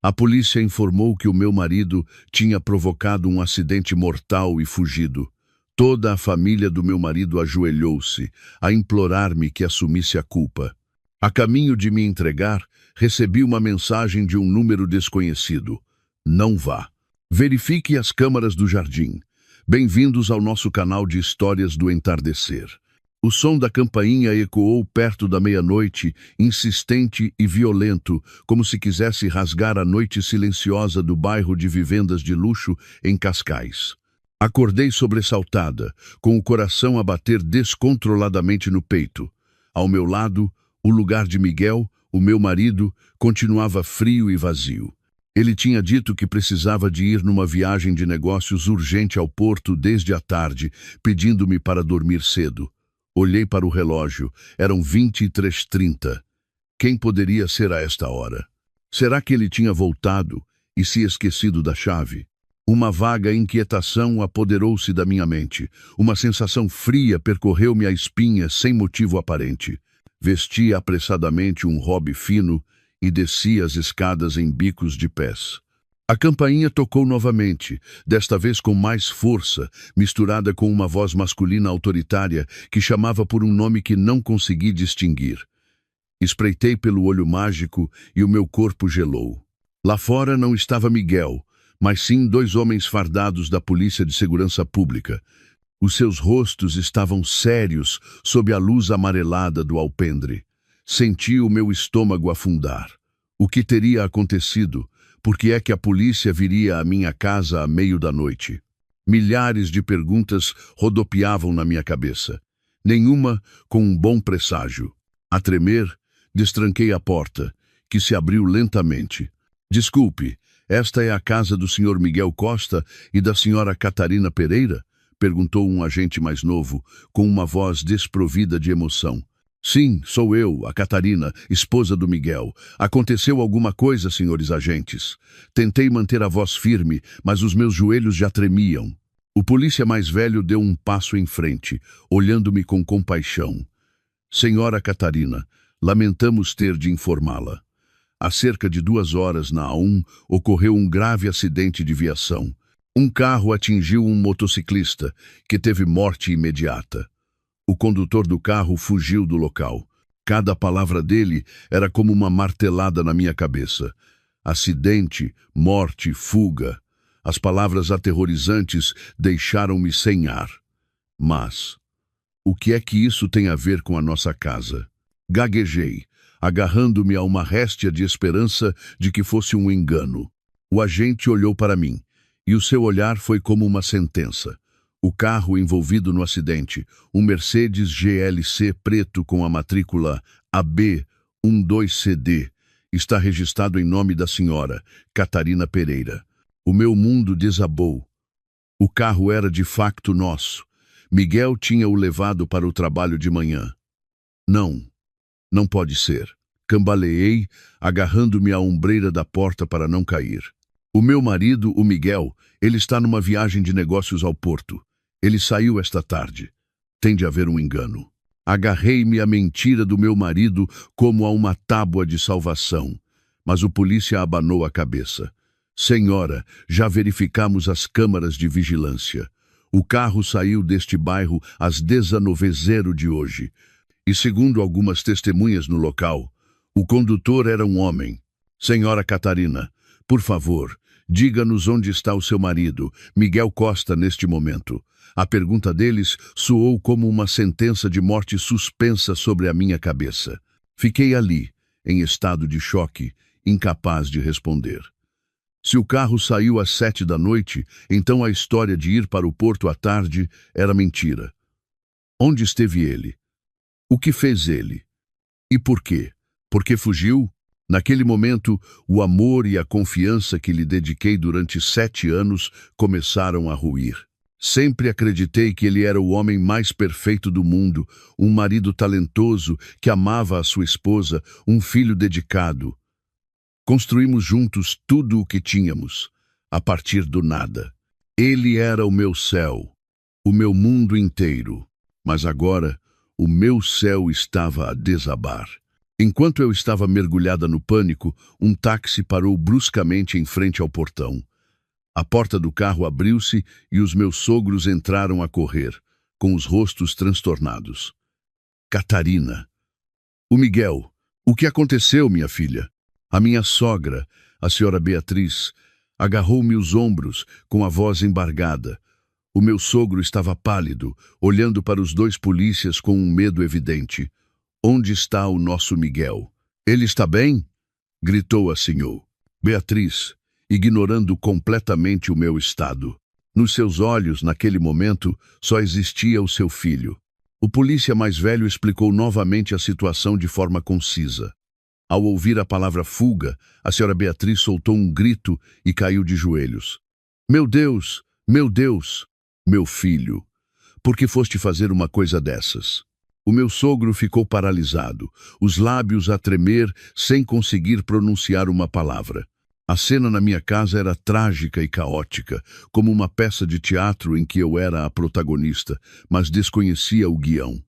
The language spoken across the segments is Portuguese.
A polícia informou que o meu marido tinha provocado um acidente mortal e fugido. Toda a família do meu marido ajoelhou-se a implorar-me que assumisse a culpa. A caminho de me entregar, recebi uma mensagem de um número desconhecido. Não vá. Verifique as câmaras do jardim. Bem-vindos ao nosso canal de histórias do entardecer. O som da campainha ecoou perto da meia-noite, insistente e violento, como se quisesse rasgar a noite silenciosa do bairro de vivendas de luxo em Cascais. Acordei sobressaltada, com o coração a bater descontroladamente no peito. Ao meu lado, o lugar de Miguel, o meu marido, continuava frio e vazio. Ele tinha dito que precisava de ir numa viagem de negócios urgente ao porto desde a tarde, pedindo-me para dormir cedo. Olhei para o relógio. Eram 23h30. Quem poderia ser a esta hora? Será que ele tinha voltado e se esquecido da chave? Uma vaga inquietação apoderou-se da minha mente. Uma sensação fria percorreu-me a espinha sem motivo aparente. Vesti apressadamente um robe fino e desci as escadas em bicos de pés. A campainha tocou novamente, desta vez com mais força, misturada com uma voz masculina autoritária que chamava por um nome que não consegui distinguir. Espreitei pelo olho mágico e o meu corpo gelou. Lá fora não estava Miguel, mas sim 2 homens fardados da Polícia de Segurança Pública. Os seus rostos estavam sérios sob a luz amarelada do alpendre. Senti o meu estômago afundar. O que teria acontecido? Por que é que a polícia viria à minha casa à meio da noite? Milhares de perguntas rodopiavam na minha cabeça. Nenhuma com um bom presságio. A tremer, destranquei a porta, que se abriu lentamente. Desculpe, esta é a casa do Sr. Miguel Costa e da Sra. Catarina Pereira? Perguntou um agente mais novo, com uma voz desprovida de emoção. Sim, sou eu, a Catarina, esposa do Miguel. Aconteceu alguma coisa, senhores agentes? Tentei manter a voz firme, mas os meus joelhos já tremiam. O polícia mais velho deu um passo em frente, olhando-me com compaixão. Senhora Catarina, lamentamos ter de informá-la. Há cerca de 2 horas na A1 ocorreu um grave acidente de viação. Um carro atingiu um motociclista, que teve morte imediata. O condutor do carro fugiu do local. Cada palavra dele era como uma martelada na minha cabeça. Acidente, morte, fuga. As palavras aterrorizantes deixaram-me sem ar. Mas, o que é que isso tem a ver com a nossa casa? Gaguejei, agarrando-me a uma réstia de esperança de que fosse um engano. O agente olhou para mim, e o seu olhar foi como uma sentença. O carro envolvido no acidente, um Mercedes GLC preto com a matrícula AB12CD, está registrado em nome da senhora Catarina Pereira. O meu mundo desabou. O carro era de facto nosso. Miguel tinha o levado para o trabalho de manhã. Não pode ser. Cambaleei, agarrando-me à ombreira da porta para não cair. O meu marido, o Miguel, ele está numa viagem de negócios ao porto. Ele saiu esta tarde. Tem de haver um engano. Agarrei-me à mentira do meu marido como a uma tábua de salvação. Mas o polícia abanou a cabeça. Senhora, já verificamos as câmaras de vigilância. O carro saiu deste bairro às 19h de hoje. E segundo algumas testemunhas no local, o condutor era um homem. Senhora Catarina, por favor, diga-nos onde está o seu marido, Miguel Costa, neste momento. A pergunta deles soou como uma sentença de morte suspensa sobre a minha cabeça. Fiquei ali, em estado de choque, incapaz de responder. Se o carro saiu às 7 da noite, então a história de ir para o porto à tarde era mentira. Onde esteve ele? O que fez ele? E por quê? Por que fugiu? Naquele momento, o amor e a confiança que lhe dediquei durante 7 anos começaram a ruir. Sempre acreditei que ele era o homem mais perfeito do mundo, um marido talentoso que amava a sua esposa, um filho dedicado. Construímos juntos tudo o que tínhamos, a partir do nada. Ele era o meu céu, o meu mundo inteiro. Mas agora, o meu céu estava a desabar. Enquanto eu estava mergulhada no pânico, um táxi parou bruscamente em frente ao portão. A porta do carro abriu-se e os meus sogros entraram a correr, com os rostos transtornados. Catarina. O Miguel. O que aconteceu, minha filha? A minha sogra, a senhora Beatriz, agarrou-me os ombros, com a voz embargada. O meu sogro estava pálido, olhando para os dois polícias com um medo evidente. Onde está o nosso Miguel? Ele está bem? Gritou a senhora Beatriz, ignorando completamente o meu estado. Nos seus olhos, naquele momento, só existia o seu filho. O polícia mais velho explicou novamente a situação de forma concisa. Ao ouvir a palavra fuga, a senhora Beatriz soltou um grito e caiu de joelhos. Meu Deus! Meu Deus! Meu filho! Por que foste fazer uma coisa dessas? O meu sogro ficou paralisado, os lábios a tremer sem conseguir pronunciar uma palavra. A cena na minha casa era trágica e caótica, como uma peça de teatro em que eu era a protagonista, mas desconhecia o guião.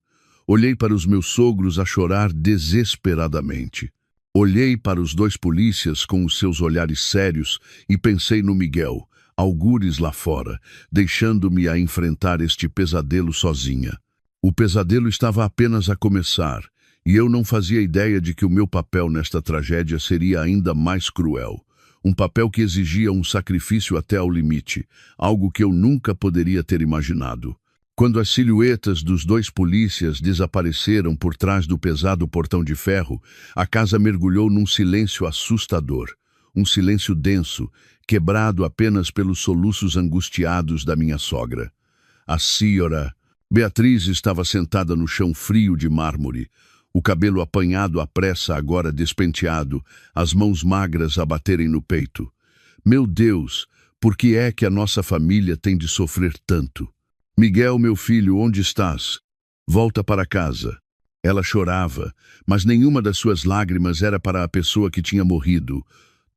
Olhei para os meus sogros a chorar desesperadamente. Olhei para os dois polícias com os seus olhares sérios e pensei no Miguel, algures lá fora, deixando-me a enfrentar este pesadelo sozinha. O pesadelo estava apenas a começar, e eu não fazia ideia de que o meu papel nesta tragédia seria ainda mais cruel. Um papel que exigia um sacrifício até ao limite, algo que eu nunca poderia ter imaginado. Quando as silhuetas dos dois polícias desapareceram por trás do pesado portão de ferro, a casa mergulhou num silêncio assustador. Um silêncio denso, quebrado apenas pelos soluços angustiados da minha sogra. A senhora Beatriz estava sentada no chão frio de mármore, o cabelo apanhado à pressa agora despenteado, as mãos magras a baterem no peito. Meu Deus, por que é que a nossa família tem de sofrer tanto? Miguel, meu filho, onde estás? Volta para casa. Ela chorava, mas nenhuma das suas lágrimas era para a pessoa que tinha morrido.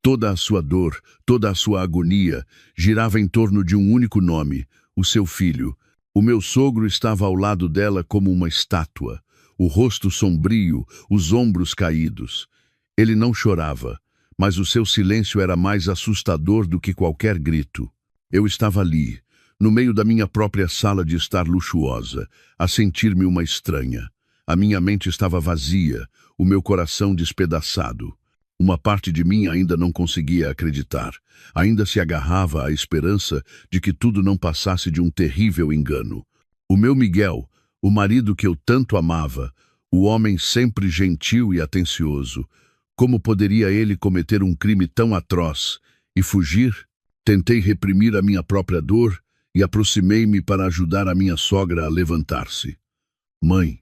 Toda a sua dor, toda a sua agonia, girava em torno de um único nome, o seu filho. O meu sogro estava ao lado dela como uma estátua, o rosto sombrio, os ombros caídos. Ele não chorava, mas o seu silêncio era mais assustador do que qualquer grito. Eu estava ali, no meio da minha própria sala de estar luxuosa, a sentir-me uma estranha. A minha mente estava vazia, o meu coração despedaçado. Uma parte de mim ainda não conseguia acreditar, ainda se agarrava à esperança de que tudo não passasse de um terrível engano. O meu Miguel, o marido que eu tanto amava, o homem sempre gentil e atencioso, como poderia ele cometer um crime tão atroz e fugir? Tentei reprimir a minha própria dor e aproximei-me para ajudar a minha sogra a levantar-se. Mãe,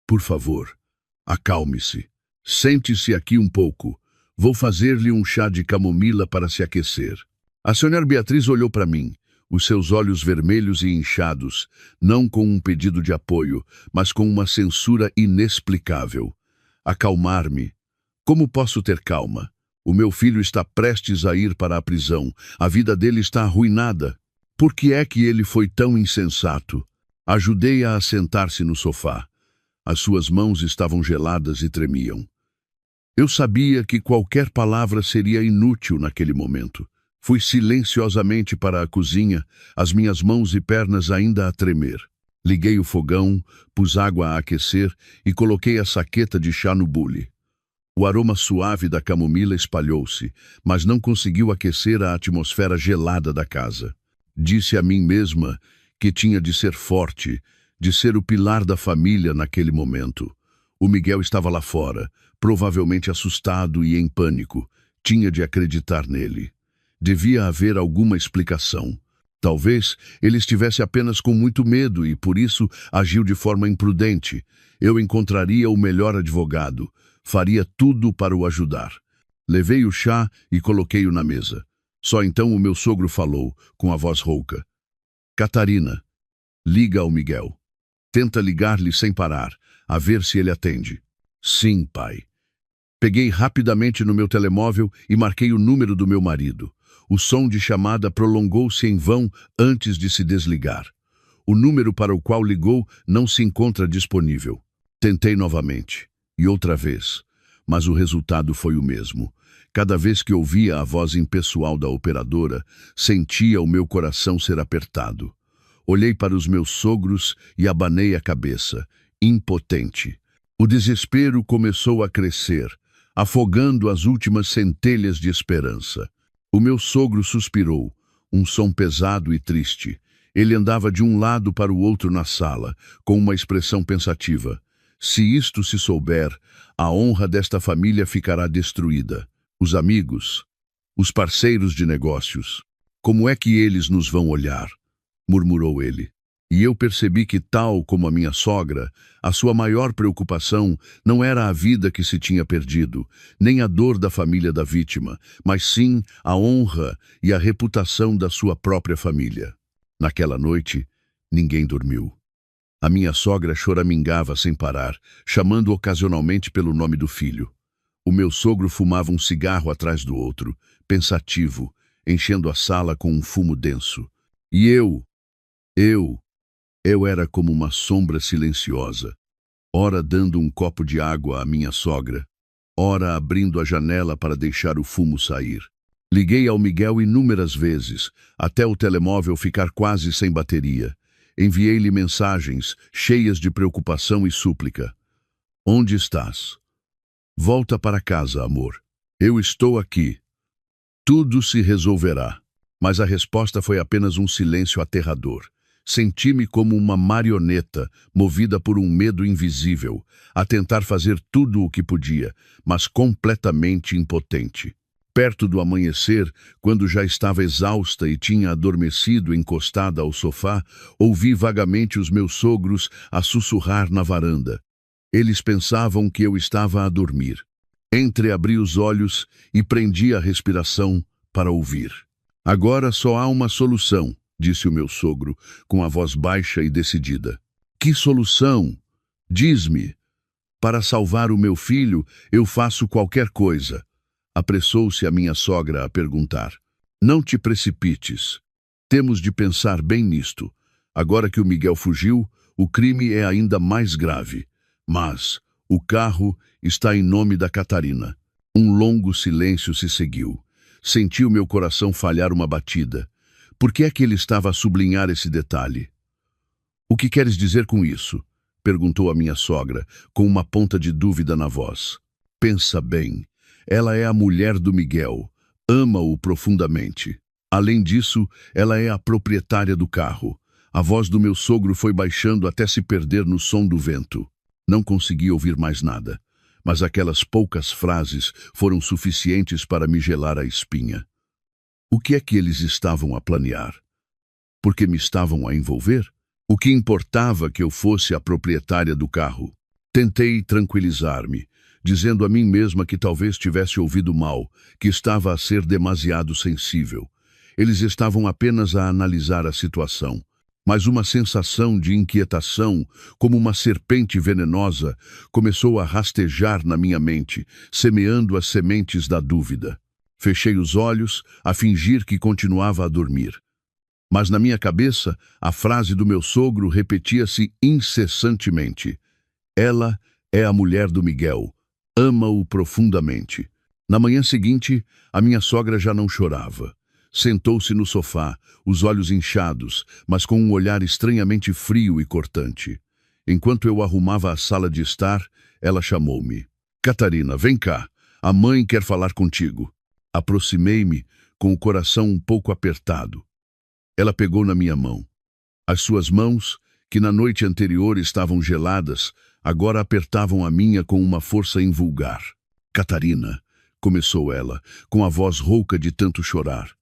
por favor, acalme-se. Sente-se aqui um pouco. Vou fazer-lhe um chá de camomila para se aquecer. A senhora Beatriz olhou para mim, os seus olhos vermelhos e inchados, não com um pedido de apoio, mas com uma censura inexplicável. Acalmar-me. Como posso ter calma? O meu filho está prestes a ir para a prisão. A vida dele está arruinada. Por que é que ele foi tão insensato? Ajudei-a a sentar-se no sofá. As suas mãos estavam geladas e tremiam. Eu sabia que qualquer palavra seria inútil naquele momento. Fui silenciosamente para a cozinha, as minhas mãos e pernas ainda a tremer. Liguei o fogão, pus água a aquecer e coloquei a saqueta de chá no bule. O aroma suave da camomila espalhou-se, mas não conseguiu aquecer a atmosfera gelada da casa. Disse a mim mesma que tinha de ser forte, de ser o pilar da família naquele momento. O Miguel estava lá fora, provavelmente assustado e em pânico. Tinha de acreditar nele. Devia haver alguma explicação. Talvez ele estivesse apenas com muito medo e, por isso, agiu de forma imprudente. Eu encontraria o melhor advogado. Faria tudo para o ajudar. Levei o chá e coloquei-o na mesa. Só então o meu sogro falou, com a voz rouca. Catarina, liga ao Miguel. Tenta ligar-lhe sem parar, a ver se ele atende. Sim, pai. Peguei rapidamente no meu telemóvel e marquei o número do meu marido. O som de chamada prolongou-se em vão antes de se desligar. O número para o qual ligou não se encontra disponível. Tentei novamente. E outra vez. mas o resultado foi o mesmo. Cada vez que ouvia a voz impessoal da operadora, sentia o meu coração ser apertado. Olhei para os meus sogros e abanei a cabeça, impotente. O desespero começou a crescer, afogando as últimas centelhas de esperança. O meu sogro suspirou, um som pesado e triste. Ele andava de um lado para o outro na sala, com uma expressão pensativa. Se isto se souber, a honra desta família ficará destruída. Os amigos, os parceiros de negócios, como é que eles nos vão olhar? Murmurou ele. E eu percebi que, tal como a minha sogra, a sua maior preocupação não era a vida que se tinha perdido, nem a dor da família da vítima, mas sim a honra e a reputação da sua própria família. Naquela noite, ninguém dormiu. A minha sogra choramingava sem parar, chamando ocasionalmente pelo nome do filho. O meu sogro fumava um cigarro atrás do outro, pensativo, enchendo a sala com um fumo denso. E eu era como uma sombra silenciosa, ora dando um copo de água à minha sogra, ora abrindo a janela para deixar o fumo sair. Liguei ao Miguel inúmeras vezes, até o telemóvel ficar quase sem bateria. Enviei-lhe mensagens, cheias de preocupação e súplica. Onde estás? Volta para casa, amor. Eu estou aqui. Tudo se resolverá. Mas a resposta foi apenas um silêncio aterrador. Senti-me como uma marioneta, movida por um medo invisível, a tentar fazer tudo o que podia, mas completamente impotente. Perto do amanhecer, quando já estava exausta e tinha adormecido encostada ao sofá, ouvi vagamente os meus sogros a sussurrar na varanda. Eles pensavam que eu estava a dormir. Entreabri os olhos e prendi a respiração para ouvir. Agora só há uma solução, disse o meu sogro, com a voz baixa e decidida. Que solução? Diz-me. Para salvar o meu filho, eu faço qualquer coisa. Apressou-se a minha sogra a perguntar. Não te precipites. Temos de pensar bem nisto. Agora que o Miguel fugiu, o crime é ainda mais grave. Mas o carro está em nome da Catarina. Um longo silêncio se seguiu. Senti o meu coração falhar uma batida. Por que é que ele estava a sublinhar esse detalhe? O que queres dizer com isso? Perguntou a minha sogra, com uma ponta de dúvida na voz. Pensa bem. Ela é a mulher do Miguel. Ama-o profundamente. Além disso, ela é a proprietária do carro. A voz do meu sogro foi baixando até se perder no som do vento. Não consegui ouvir mais nada, mas aquelas poucas frases foram suficientes para me gelar a espinha. O que é que eles estavam a planear? Porque me estavam a envolver? O que importava que eu fosse a proprietária do carro? Tentei tranquilizar-me, dizendo a mim mesma que talvez tivesse ouvido mal, que estava a ser demasiado sensível. Eles estavam apenas a analisar a situação. Mas uma sensação de inquietação, como uma serpente venenosa, começou a rastejar na minha mente, semeando as sementes da dúvida. Fechei os olhos, a fingir que continuava a dormir. Mas na minha cabeça, a frase do meu sogro repetia-se incessantemente. Ela é a mulher do Miguel. Ama-o profundamente. Na manhã seguinte, a minha sogra já não chorava. Sentou-se no sofá, os olhos inchados, mas com um olhar estranhamente frio e cortante. Enquanto eu arrumava a sala de estar, ela chamou-me. Catarina, vem cá. A mãe quer falar contigo. Aproximei-me, com o coração um pouco apertado. Ela pegou na minha mão. As suas mãos, que na noite anterior estavam geladas, agora apertavam a minha com uma força invulgar. Catarina, começou ela, com a voz rouca de tanto chorar.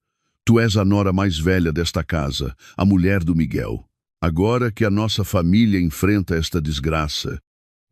Tu és a nora mais velha desta casa, a mulher do Miguel. Agora que a nossa família enfrenta esta desgraça,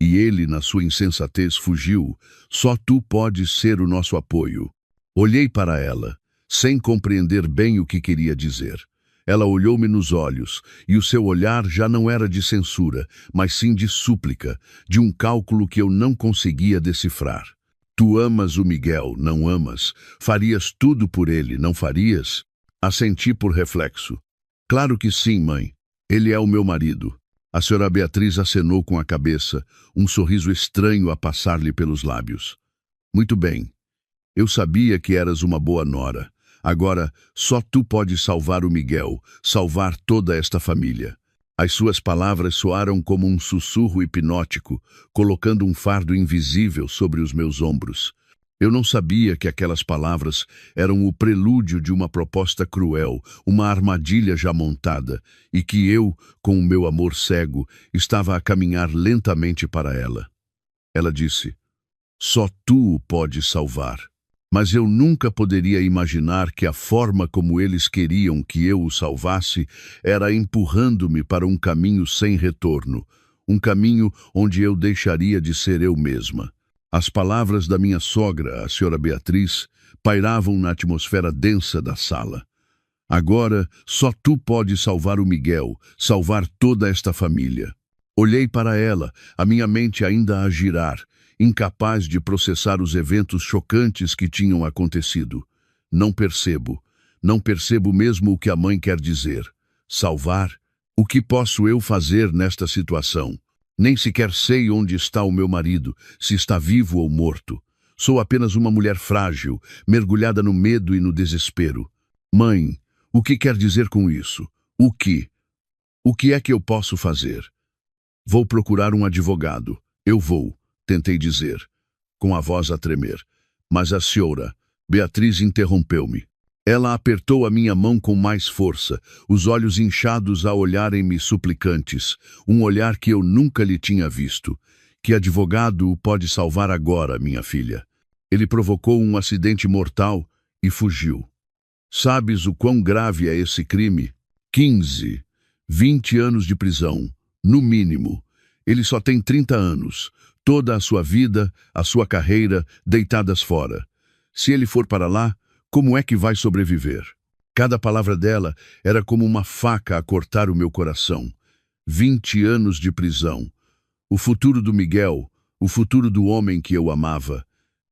e ele, na sua insensatez, fugiu, só tu podes ser o nosso apoio. Olhei para ela, sem compreender bem o que queria dizer. Ela olhou-me nos olhos, e o seu olhar já não era de censura, mas sim de súplica, de um cálculo que eu não conseguia decifrar. Tu amas o Miguel, não amas? Farias tudo por ele, não farias? Assenti por reflexo. Claro que sim, mãe. Ele é o meu marido. A senhora Beatriz acenou com a cabeça, um sorriso estranho a passar-lhe pelos lábios. Muito bem. Eu sabia que eras uma boa nora. Agora, só tu podes salvar o Miguel, salvar toda esta família. As suas palavras soaram como um sussurro hipnótico, colocando um fardo invisível sobre os meus ombros. Eu não sabia que aquelas palavras eram o prelúdio de uma proposta cruel, uma armadilha já montada, e que eu, com o meu amor cego, estava a caminhar lentamente para ela. Ela disse: "Só tu o podes salvar." Mas eu nunca poderia imaginar que a forma como eles queriam que eu o salvasse era empurrando-me para um caminho sem retorno, um caminho onde eu deixaria de ser eu mesma. As palavras da minha sogra, a senhora Beatriz, pairavam na atmosfera densa da sala. Agora, só tu podes salvar o Miguel, salvar toda esta família. Olhei para ela, a minha mente ainda a girar, incapaz de processar os eventos chocantes que tinham acontecido. Não percebo mesmo o que a mãe quer dizer. Salvar? O que posso eu fazer nesta situação? Nem sequer sei onde está o meu marido, se está vivo ou morto. Sou apenas uma mulher frágil, mergulhada no medo e no desespero. Mãe, o que quer dizer com isso? O que? O que é que eu posso fazer? Vou procurar um advogado. Eu vou, tentei dizer, com a voz a tremer. Mas a senhora, Beatriz, interrompeu-me. Ela apertou a minha mão com mais força, os olhos inchados a olharem-me suplicantes, um olhar que eu nunca lhe tinha visto. Que advogado o pode salvar agora, minha filha? Ele provocou um acidente mortal e fugiu. Sabes o quão grave é esse crime? 15, 20 anos de prisão, no mínimo. Ele só tem 30 anos, toda a sua vida, a sua carreira, deitadas fora. Se ele for para lá, como é que vai sobreviver? Cada palavra dela era como uma faca a cortar o meu coração. 20 anos de prisão. O futuro do Miguel, o futuro do homem que eu amava,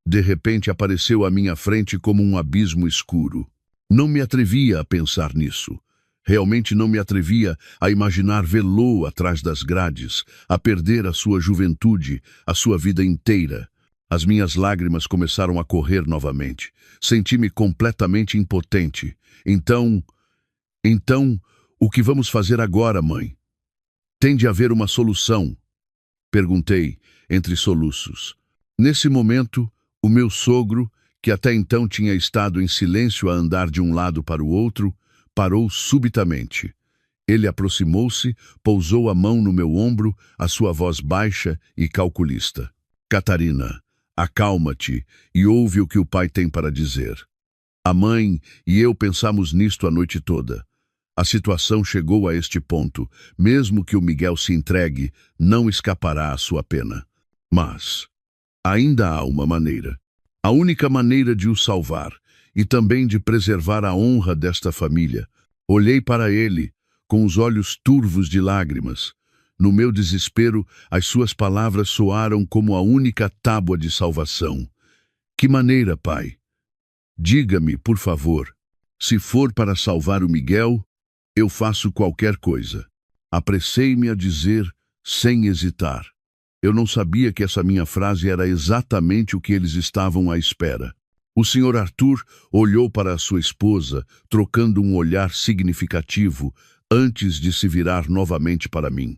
de repente apareceu à minha frente como um abismo escuro. Não me atrevia a pensar nisso. Realmente não me atrevia a imaginar vê-lo atrás das grades, a perder a sua juventude, a sua vida inteira. As minhas lágrimas começaram a correr novamente. Senti-me completamente impotente. Então, o que vamos fazer agora, mãe? Tem de haver uma solução, perguntei, entre soluços. Nesse momento, o meu sogro, que até então tinha estado em silêncio a andar de um lado para o outro, parou subitamente. Ele aproximou-se, pousou a mão no meu ombro, a sua voz baixa e calculista. Catarina, acalma-te e ouve o que o pai tem para dizer. A mãe e eu pensamos nisto a noite toda. A situação chegou a este ponto. Mesmo que o Miguel se entregue, não escapará à sua pena. Mas ainda há uma maneira. A única maneira de o salvar e também de preservar a honra desta família. Olhei para ele, com os olhos turvos de lágrimas. No meu desespero, as suas palavras soaram como a única tábua de salvação. Que maneira, pai? Diga-me, por favor. Se for para salvar o Miguel, eu faço qualquer coisa. Apressei-me a dizer, sem hesitar. Eu não sabia que essa minha frase era exatamente o que eles estavam à espera. O Sr. Arthur olhou para a sua esposa, trocando um olhar significativo, antes de se virar novamente para mim.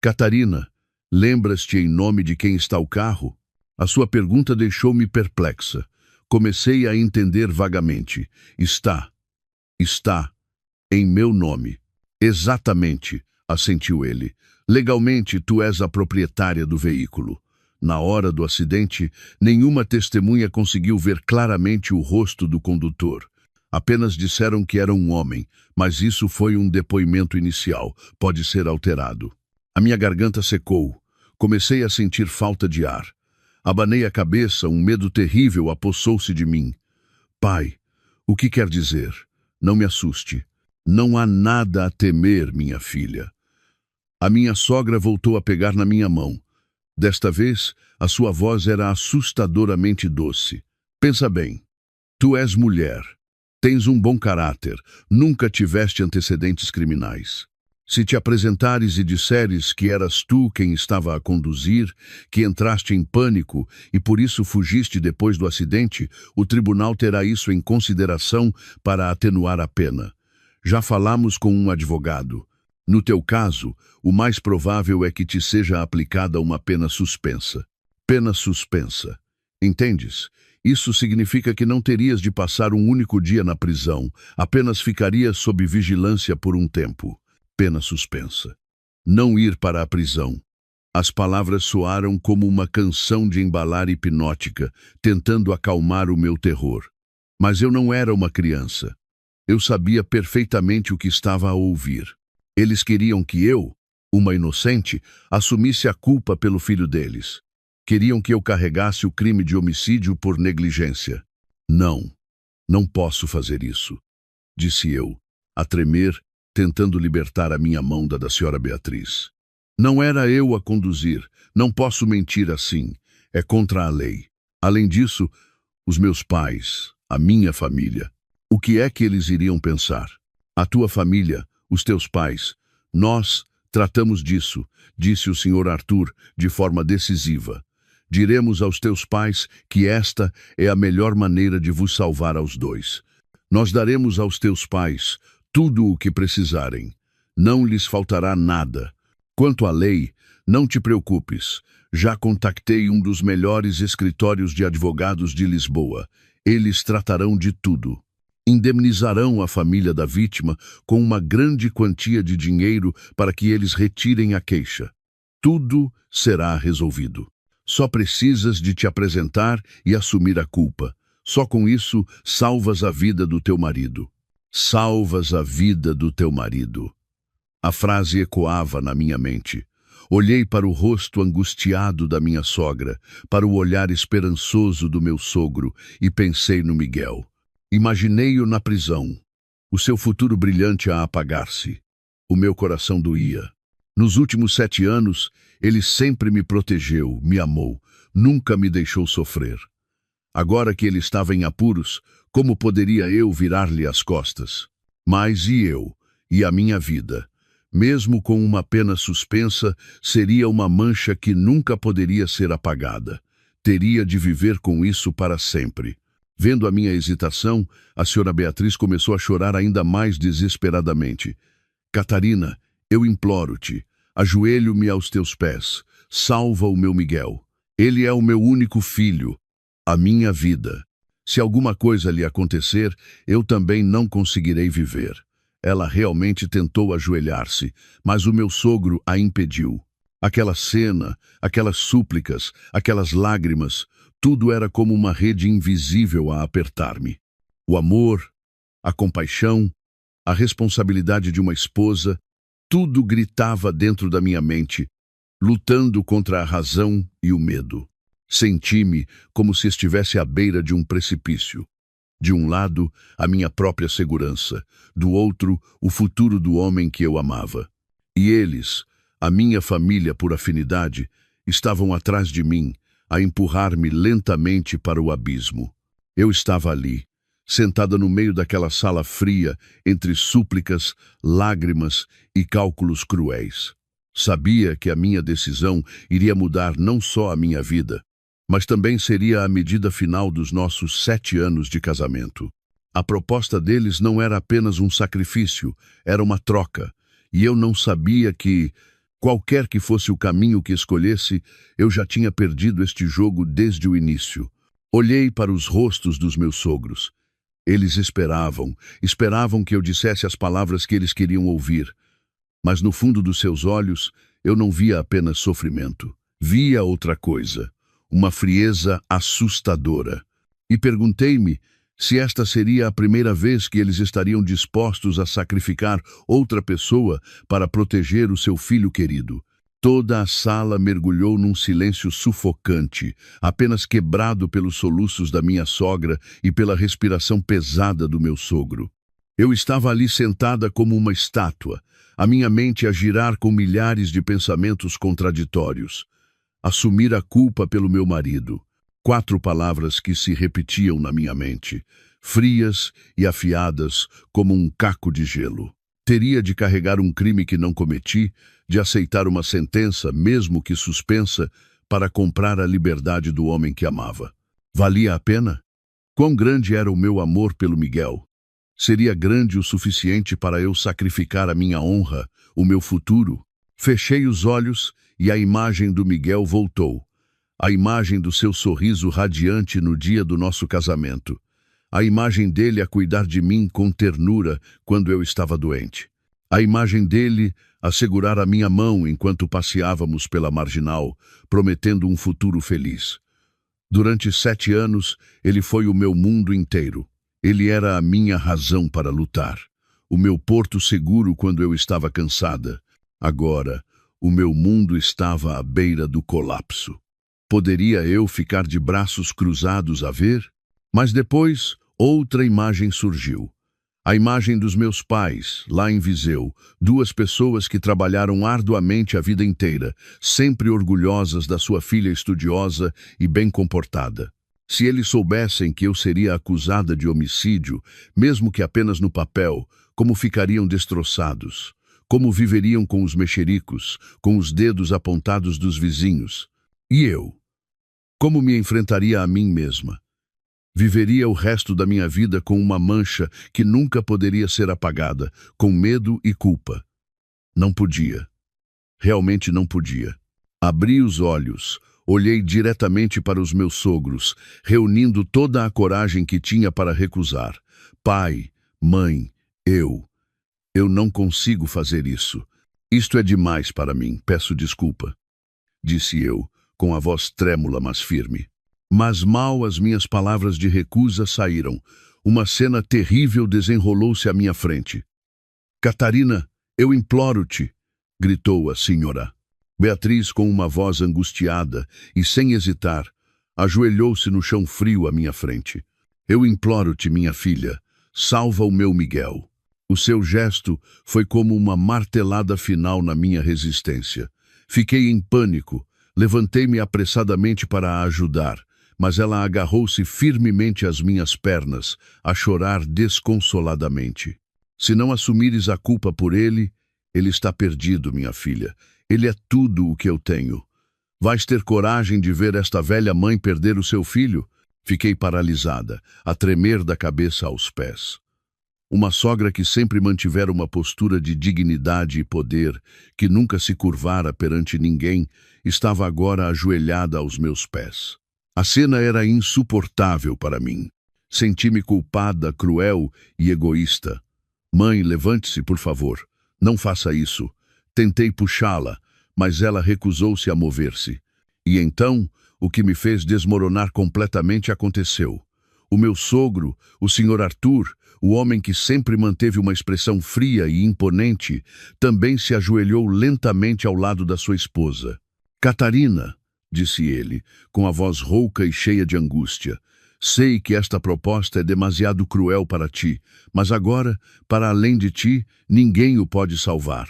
Catarina, lembras-te em nome de quem está o carro? A sua pergunta deixou-me perplexa. Comecei a entender vagamente. Está em meu nome. Exatamente, assentiu ele. Legalmente, tu és a proprietária do veículo. Na hora do acidente, nenhuma testemunha conseguiu ver claramente o rosto do condutor. Apenas disseram que era um homem, mas isso foi um depoimento inicial, pode ser alterado. A minha garganta secou. Comecei a sentir falta de ar. Abanei a cabeça, um medo terrível apossou-se de mim. Pai, o que quer dizer? Não me assuste. Não há nada a temer, minha filha. A minha sogra voltou a pegar na minha mão. Desta vez, a sua voz era assustadoramente doce. Pensa bem. Tu és mulher. Tens um bom caráter. Nunca tiveste antecedentes criminais. Se te apresentares e disseres que eras tu quem estava a conduzir, que entraste em pânico e por isso fugiste depois do acidente, o tribunal terá isso em consideração para atenuar a pena. Já falamos com um advogado. No teu caso, o mais provável é que te seja aplicada uma pena suspensa. Pena suspensa. Entendes? Isso significa que não terias de passar um único dia na prisão, apenas ficarias sob vigilância por um tempo. Pena suspensa. Não ir para a prisão. As palavras soaram como uma canção de embalar hipnótica, tentando acalmar o meu terror. Mas eu não era uma criança. Eu sabia perfeitamente o que estava a ouvir. Eles queriam que eu, uma inocente, assumisse a culpa pelo filho deles. Queriam que eu carregasse o crime de homicídio por negligência. Não, não posso fazer isso, disse eu, a tremer, tentando libertar a minha mão da senhora Beatriz. Não era eu a conduzir, não posso mentir assim, é contra a lei. Além disso, os meus pais, a minha família, o que é que eles iriam pensar? A tua família, os teus pais, nós tratamos disso, disse o Sr. Arthur de forma decisiva. Diremos aos teus pais que esta é a melhor maneira de vos salvar aos dois. Nós daremos aos teus pais tudo o que precisarem. Não lhes faltará nada. Quanto à lei, não te preocupes. Já contactei um dos melhores escritórios de advogados de Lisboa. Eles tratarão de tudo. Indemnizarão a família da vítima com uma grande quantia de dinheiro para que eles retirem a queixa. Tudo será resolvido. Só precisas de te apresentar e assumir a culpa. Só com isso, salvas a vida do teu marido. Salvas a vida do teu marido. A frase ecoava na minha mente. Olhei para o rosto angustiado da minha sogra, para o olhar esperançoso do meu sogro e pensei no Miguel. Imaginei-o na prisão, o seu futuro brilhante a apagar-se. O meu coração doía. Nos últimos 7 anos, ele sempre me protegeu, me amou, nunca me deixou sofrer. Agora que ele estava em apuros, como poderia eu virar-lhe as costas? Mas e eu? E a minha vida? Mesmo com uma pena suspensa, seria uma mancha que nunca poderia ser apagada. Teria de viver com isso para sempre. Vendo a minha hesitação, a senhora Beatriz começou a chorar ainda mais desesperadamente. Catarina, eu imploro-te, ajoelho-me aos teus pés, salva o meu Miguel. Ele é o meu único filho, a minha vida. Se alguma coisa lhe acontecer, eu também não conseguirei viver. Ela realmente tentou ajoelhar-se, mas o meu sogro a impediu. Aquela cena, aquelas súplicas, aquelas lágrimas, tudo era como uma rede invisível a apertar-me. O amor, a compaixão, a responsabilidade de uma esposa, tudo gritava dentro da minha mente, lutando contra a razão e o medo. Senti-me como se estivesse à beira de um precipício. De um lado, a minha própria segurança, do outro, o futuro do homem que eu amava. E eles, a minha família por afinidade, estavam atrás de mim, a empurrar-me lentamente para o abismo. Eu estava ali, sentada no meio daquela sala fria, entre súplicas, lágrimas e cálculos cruéis. Sabia que a minha decisão iria mudar não só a minha vida, mas também seria a medida final dos nossos 7 anos de casamento. A proposta deles não era apenas um sacrifício, era uma troca, e eu não sabia que, qualquer que fosse o caminho que escolhesse, eu já tinha perdido este jogo desde o início. Olhei para os rostos dos meus sogros. Eles esperavam que eu dissesse as palavras que eles queriam ouvir, mas no fundo dos seus olhos eu não via apenas sofrimento, via outra coisa. Uma frieza assustadora. E perguntei-me se esta seria a primeira vez que eles estariam dispostos a sacrificar outra pessoa para proteger o seu filho querido. Toda a sala mergulhou num silêncio sufocante, apenas quebrado pelos soluços da minha sogra e pela respiração pesada do meu sogro. Eu estava ali sentada como uma estátua, a minha mente a girar com milhares de pensamentos contraditórios. Assumir a culpa pelo meu marido. 4 palavras que se repetiam na minha mente, frias e afiadas como um caco de gelo. Teria de carregar um crime que não cometi, de aceitar uma sentença, mesmo que suspensa, para comprar a liberdade do homem que amava. Valia a pena? Quão grande era o meu amor pelo Miguel? Seria grande o suficiente para eu sacrificar a minha honra, o meu futuro? Fechei os olhos e a imagem do Miguel voltou. A imagem do seu sorriso radiante no dia do nosso casamento. A imagem dele a cuidar de mim com ternura quando eu estava doente. A imagem dele a segurar a minha mão enquanto passeávamos pela marginal, prometendo um futuro feliz. Durante 7 anos, ele foi o meu mundo inteiro. Ele era a minha razão para lutar. O meu porto seguro quando eu estava cansada. Agora, o meu mundo estava à beira do colapso. Poderia eu ficar de braços cruzados a ver? Mas depois, outra imagem surgiu. A imagem dos meus pais, lá em Viseu, 2 pessoas que trabalharam arduamente a vida inteira, sempre orgulhosas da sua filha estudiosa e bem comportada. Se eles soubessem que eu seria acusada de homicídio, mesmo que apenas no papel, como ficariam destroçados? Como viveriam com os mexericos, com os dedos apontados dos vizinhos? E eu? Como me enfrentaria a mim mesma? Viveria o resto da minha vida com uma mancha que nunca poderia ser apagada, com medo e culpa. Não podia. Realmente não podia. Abri os olhos, olhei diretamente para os meus sogros, reunindo toda a coragem que tinha para recusar. Pai, mãe, eu não consigo fazer isso. Isto é demais para mim, peço desculpa, disse eu, com a voz trêmula mas firme. Mas mal as minhas palavras de recusa saíram, uma cena terrível desenrolou-se à minha frente. Catarina, eu imploro-te, gritou a senhora. Beatriz, com uma voz angustiada e sem hesitar, ajoelhou-se no chão frio à minha frente. Eu imploro-te, minha filha, salva o meu Miguel. O seu gesto foi como uma martelada final na minha resistência. Fiquei em pânico, levantei-me apressadamente para a ajudar, mas ela agarrou-se firmemente às minhas pernas, a chorar desconsoladamente. Se não assumires a culpa por ele está perdido, minha filha. Ele é tudo o que eu tenho. Vais ter coragem de ver esta velha mãe perder o seu filho? Fiquei paralisada, a tremer da cabeça aos pés. Uma sogra que sempre mantivera uma postura de dignidade e poder, que nunca se curvara perante ninguém, estava agora ajoelhada aos meus pés. A cena era insuportável para mim. Senti-me culpada, cruel e egoísta. Mãe, levante-se, por favor. Não faça isso. Tentei puxá-la, mas ela recusou-se a mover-se. E então, o que me fez desmoronar completamente aconteceu. O meu sogro, o Sr. Arthur, o homem que sempre manteve uma expressão fria e imponente, também se ajoelhou lentamente ao lado da sua esposa. Catarina, disse ele, com a voz rouca e cheia de angústia, sei que esta proposta é demasiado cruel para ti, mas agora, para além de ti, ninguém o pode salvar.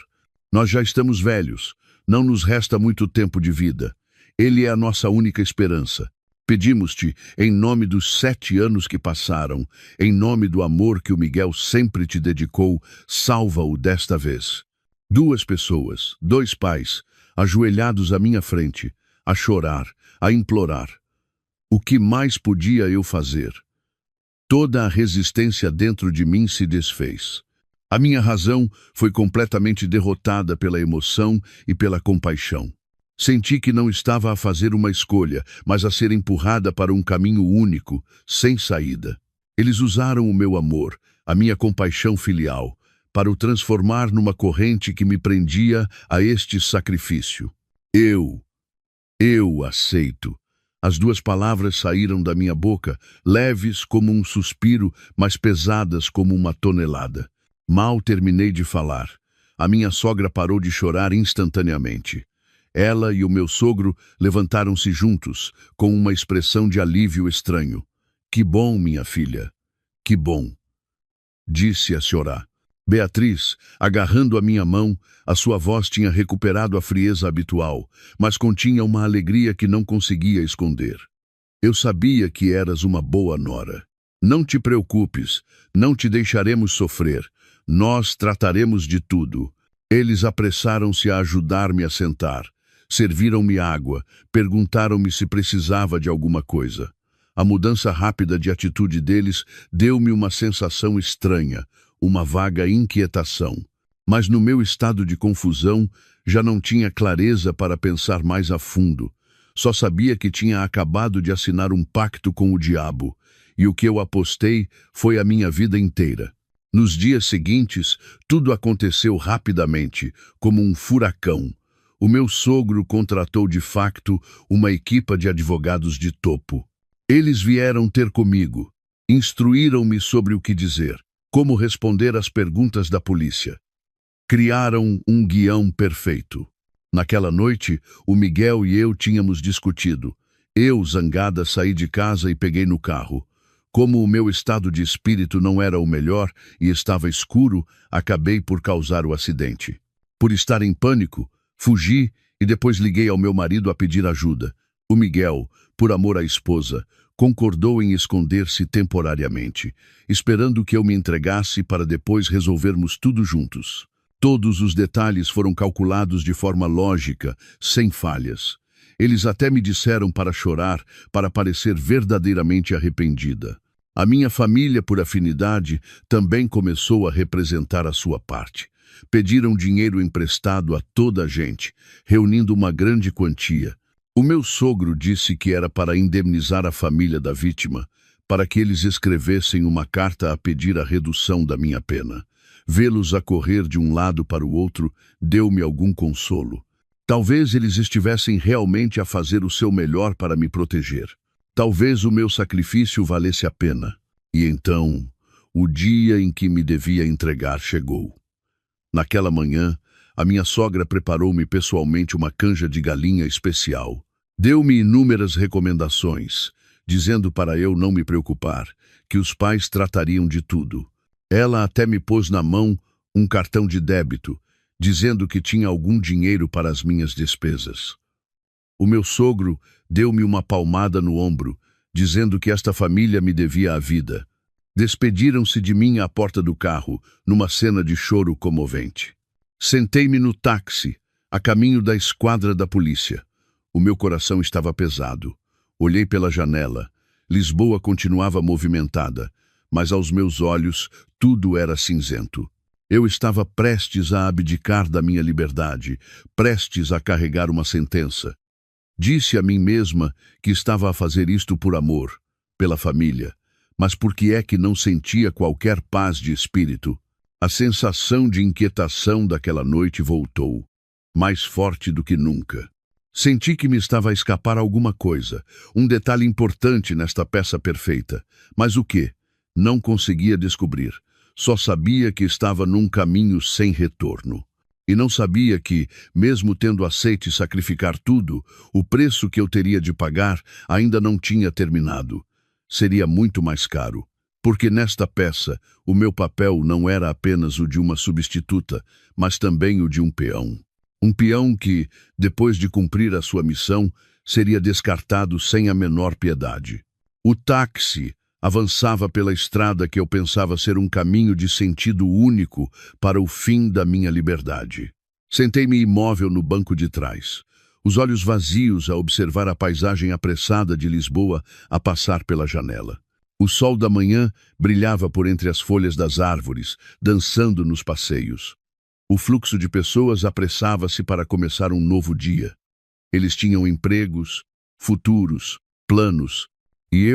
Nós já estamos velhos, não nos resta muito tempo de vida. Ele é a nossa única esperança. Pedimos-te, em nome dos 7 anos que passaram, em nome do amor que o Miguel sempre te dedicou, salva-o desta vez. 2 pessoas, 2 pais, ajoelhados à minha frente, a chorar, a implorar. O que mais podia eu fazer? Toda a resistência dentro de mim se desfez. A minha razão foi completamente derrotada pela emoção e pela compaixão. Senti que não estava a fazer uma escolha, mas a ser empurrada para um caminho único, sem saída. Eles usaram o meu amor, a minha compaixão filial, para o transformar numa corrente que me prendia a este sacrifício. Eu aceito. As 2 palavras saíram da minha boca, leves como um suspiro, mas pesadas como uma tonelada. Mal terminei de falar. A minha sogra parou de chorar instantaneamente. Ela e o meu sogro levantaram-se juntos, com uma expressão de alívio estranho. Que bom, minha filha, que bom, disse a senhora. Beatriz, agarrando a minha mão, a sua voz tinha recuperado a frieza habitual, mas continha uma alegria que não conseguia esconder. Eu sabia que eras uma boa nora. Não te preocupes, não te deixaremos sofrer. Nós trataremos de tudo. Eles apressaram-se a ajudar-me a sentar. Serviram-me água, perguntaram-me se precisava de alguma coisa. A mudança rápida de atitude deles deu-me uma sensação estranha, uma vaga inquietação. Mas no meu estado de confusão, já não tinha clareza para pensar mais a fundo. Só sabia que tinha acabado de assinar um pacto com o diabo, e o que eu apostei foi a minha vida inteira. Nos dias seguintes, tudo aconteceu rapidamente, como um furacão. O meu sogro contratou de facto uma equipa de advogados de topo. Eles vieram ter comigo, instruíram-me sobre o que dizer, como responder às perguntas da polícia. Criaram um guião perfeito. Naquela noite, o Miguel e eu tínhamos discutido. Eu, zangada, saí de casa e peguei no carro. Como o meu estado de espírito não era o melhor e estava escuro, acabei por causar o acidente. Por estar em pânico, fugi e depois liguei ao meu marido a pedir ajuda. O Miguel, por amor à esposa, concordou em esconder-se temporariamente, esperando que eu me entregasse para depois resolvermos tudo juntos. Todos os detalhes foram calculados de forma lógica, sem falhas. Eles até me disseram para chorar, para parecer verdadeiramente arrependida. A minha família, por afinidade, também começou a representar a sua parte. Pediram dinheiro emprestado a toda a gente, reunindo uma grande quantia. O meu sogro disse que era para indemnizar a família da vítima, para que eles escrevessem uma carta a pedir a redução da minha pena. Vê-los a correr de um lado para o outro deu-me algum consolo. Talvez eles estivessem realmente a fazer o seu melhor para me proteger. Talvez o meu sacrifício valesse a pena. E então, o dia em que me devia entregar chegou. Naquela manhã, a minha sogra preparou-me pessoalmente uma canja de galinha especial. Deu-me inúmeras recomendações, dizendo para eu não me preocupar, que os pais tratariam de tudo. Ela até me pôs na mão um cartão de débito, dizendo que tinha algum dinheiro para as minhas despesas. O meu sogro deu-me uma palmada no ombro, dizendo que esta família me devia a vida. Despediram-se de mim à porta do carro, numa cena de choro comovente. Sentei-me no táxi, a caminho da esquadra da polícia. O meu coração estava pesado. Olhei pela janela. Lisboa continuava movimentada, mas aos meus olhos tudo era cinzento. Eu estava prestes a abdicar da minha liberdade, prestes a carregar uma sentença. Disse a mim mesma que estava a fazer isto por amor, pela família, mas por que é que não sentia qualquer paz de espírito? A sensação de inquietação daquela noite voltou, mais forte do que nunca. Senti que me estava a escapar alguma coisa, um detalhe importante nesta peça perfeita. Mas o quê? Não conseguia descobrir. Só sabia que estava num caminho sem retorno. E não sabia que, mesmo tendo aceito sacrificar tudo, o preço que eu teria de pagar ainda não tinha terminado. Seria muito mais caro. Porque nesta peça, o meu papel não era apenas o de uma substituta, mas também o de um peão. Um peão que, depois de cumprir a sua missão, seria descartado sem a menor piedade. O táxi avançava pela estrada que eu pensava ser um caminho de sentido único para o fim da minha liberdade. Sentei-me imóvel no banco de trás, os olhos vazios a observar a paisagem apressada de Lisboa a passar pela janela. O sol da manhã brilhava por entre as folhas das árvores, dançando nos passeios. O fluxo de pessoas apressava-se para começar um novo dia. Eles tinham empregos, futuros, planos. E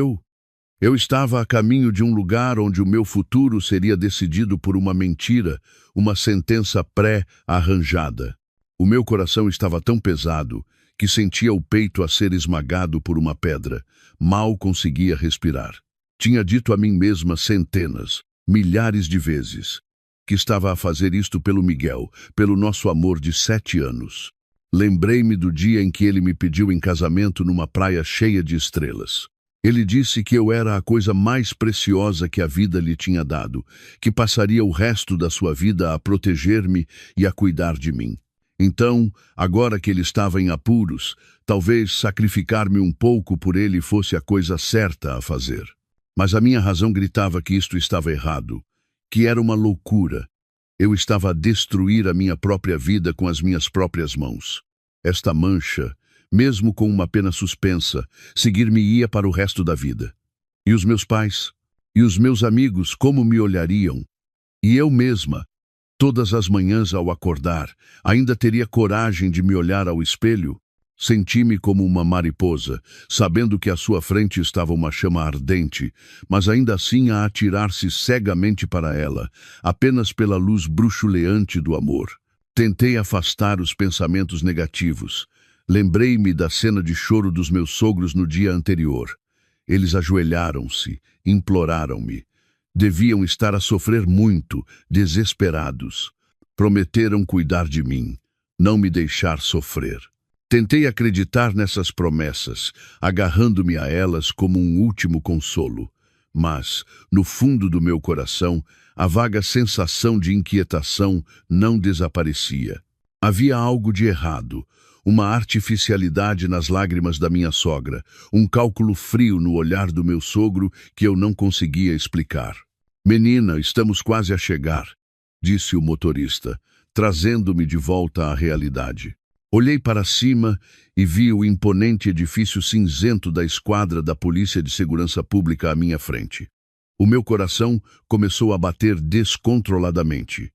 eu estava a caminho de um lugar onde o meu futuro seria decidido por uma mentira, uma sentença pré-arranjada. O meu coração estava tão pesado que sentia o peito a ser esmagado por uma pedra. Mal conseguia respirar. Tinha dito a mim mesma centenas, milhares de vezes, que estava a fazer isto pelo Miguel, pelo nosso amor de 7 anos. Lembrei-me do dia em que ele me pediu em casamento numa praia cheia de estrelas. Ele disse que eu era a coisa mais preciosa que a vida lhe tinha dado, que passaria o resto da sua vida a proteger-me e a cuidar de mim. Então, agora que ele estava em apuros, talvez sacrificar-me um pouco por ele fosse a coisa certa a fazer. Mas a minha razão gritava que isto estava errado, que era uma loucura, Eu estava a destruir a minha própria vida com as minhas próprias mãos. Esta mancha, mesmo com uma pena suspensa, seguir-me-ia para o resto da vida. E os meus pais? E os meus amigos, como me olhariam? E eu mesma, todas as manhãs ao acordar, ainda teria coragem de me olhar ao espelho? Senti-me como uma mariposa, sabendo que à sua frente estava uma chama ardente, mas ainda assim a atirar-se cegamente para ela, apenas pela luz bruxuleante do amor. Tentei afastar os pensamentos negativos. Lembrei-me da cena de choro dos meus sogros no dia anterior. Eles ajoelharam-se, imploraram-me. Deviam estar a sofrer muito, desesperados. Prometeram cuidar de mim, não me deixar sofrer. Tentei acreditar nessas promessas, agarrando-me a elas como um último consolo. Mas, no fundo do meu coração, a vaga sensação de inquietação não desaparecia. Havia algo de errado, uma artificialidade nas lágrimas da minha sogra, um cálculo frio no olhar do meu sogro que eu não conseguia explicar. "Menina, estamos quase a chegar", disse o motorista, trazendo-me de volta à realidade. Olhei para cima e vi o imponente edifício cinzento da esquadra da Polícia de Segurança Pública à minha frente. O meu coração começou a bater descontroladamente.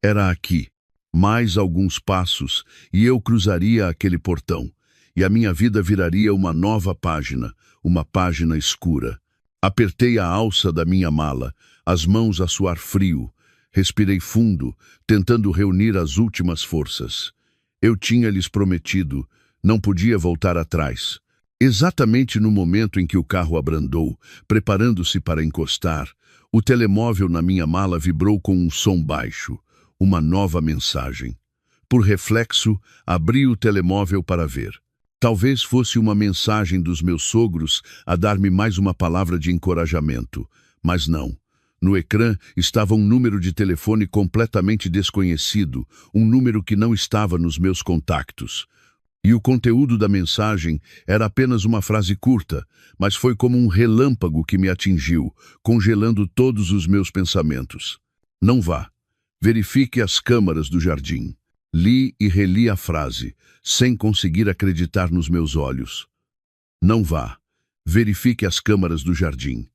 Era aqui. Mais alguns passos e eu cruzaria aquele portão, e a minha vida viraria uma nova página, uma página escura. Apertei a alça da minha mala, as mãos a suar frio. Respirei fundo, tentando reunir as últimas forças. Eu tinha lhes prometido, não podia voltar atrás. Exatamente no momento em que o carro abrandou, preparando-se para encostar, o telemóvel na minha mala vibrou com um som baixo. Uma nova mensagem. Por reflexo, abri o telemóvel para ver. Talvez fosse uma mensagem dos meus sogros a dar-me mais uma palavra de encorajamento, mas não. No ecrã estava um número de telefone completamente desconhecido, um número que não estava nos meus contactos. E o conteúdo da mensagem era apenas uma frase curta, mas foi como um relâmpago que me atingiu, congelando todos os meus pensamentos. "Não vá. Verifique as câmaras do jardim." Li e reli a frase, sem conseguir acreditar nos meus olhos. "Não vá. Verifique as câmaras do jardim."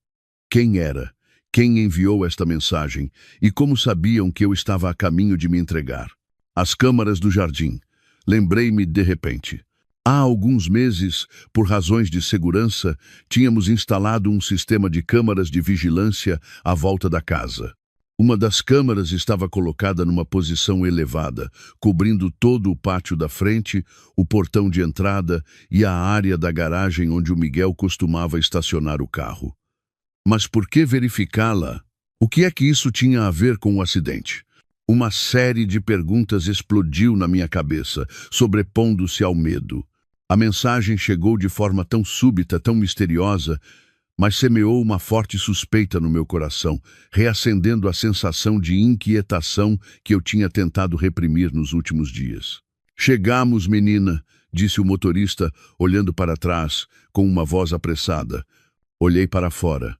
Quem era? Quem enviou esta mensagem? E como sabiam que eu estava a caminho de me entregar? As câmaras do jardim. Lembrei-me de repente. Há alguns meses, por razões de segurança, tínhamos instalado um sistema de câmaras de vigilância à volta da casa. Uma das câmaras estava colocada numa posição elevada, cobrindo todo o pátio da frente, o portão de entrada e a área da garagem onde o Miguel costumava estacionar o carro. Mas por que verificá-la? O que é que isso tinha a ver com o acidente? Uma série de perguntas explodiu na minha cabeça, sobrepondo-se ao medo. A mensagem chegou de forma tão súbita, tão misteriosa, mas semeou uma forte suspeita no meu coração, reacendendo a sensação de inquietação que eu tinha tentado reprimir nos últimos dias. "Chegamos, menina", disse o motorista, olhando para trás, com uma voz apressada. Olhei para fora.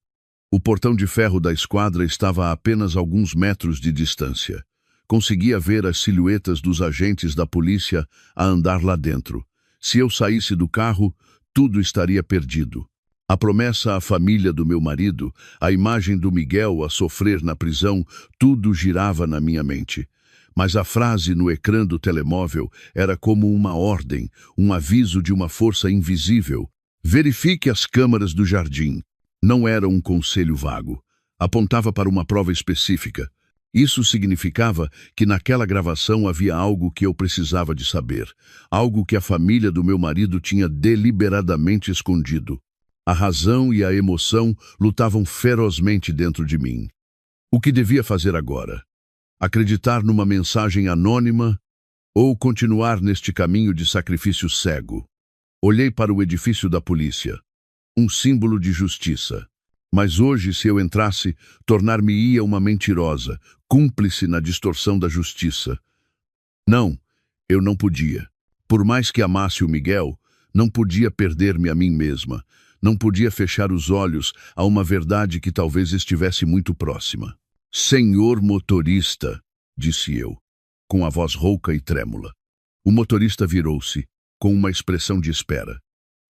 O portão de ferro da esquadra estava a apenas alguns metros de distância. Conseguia ver as silhuetas dos agentes da polícia a andar lá dentro. Se eu saísse do carro, tudo estaria perdido. A promessa à família do meu marido, a imagem do Miguel a sofrer na prisão, tudo girava na minha mente. Mas a frase no ecrã do telemóvel era como uma ordem, um aviso de uma força invisível. "Verifique as câmaras do jardim." Não era um conselho vago. Apontava para uma prova específica. Isso significava que naquela gravação havia algo que eu precisava de saber, algo que a família do meu marido tinha deliberadamente escondido. A razão e a emoção lutavam ferozmente dentro de mim. O que devia fazer agora? Acreditar numa mensagem anônima ou continuar neste caminho de sacrifício cego? Olhei para o edifício da polícia. Um símbolo de justiça. Mas hoje, se eu entrasse, tornar-me-ia uma mentirosa, cúmplice na distorção da justiça. Não, eu não podia. Por mais que amasse o Miguel, não podia perder-me a mim mesma. Não podia fechar os olhos a uma verdade que talvez estivesse muito próxima. "Senhor motorista", disse eu, com a voz rouca e trêmula. O motorista virou-se, com uma expressão de espera.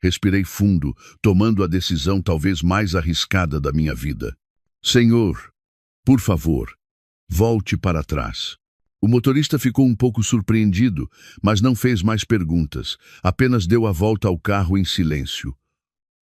Respirei fundo, tomando a decisão talvez mais arriscada da minha vida. Senhor, por favor, volte para trás. O motorista ficou um pouco surpreendido, mas não fez mais perguntas, apenas deu a volta ao carro em silêncio.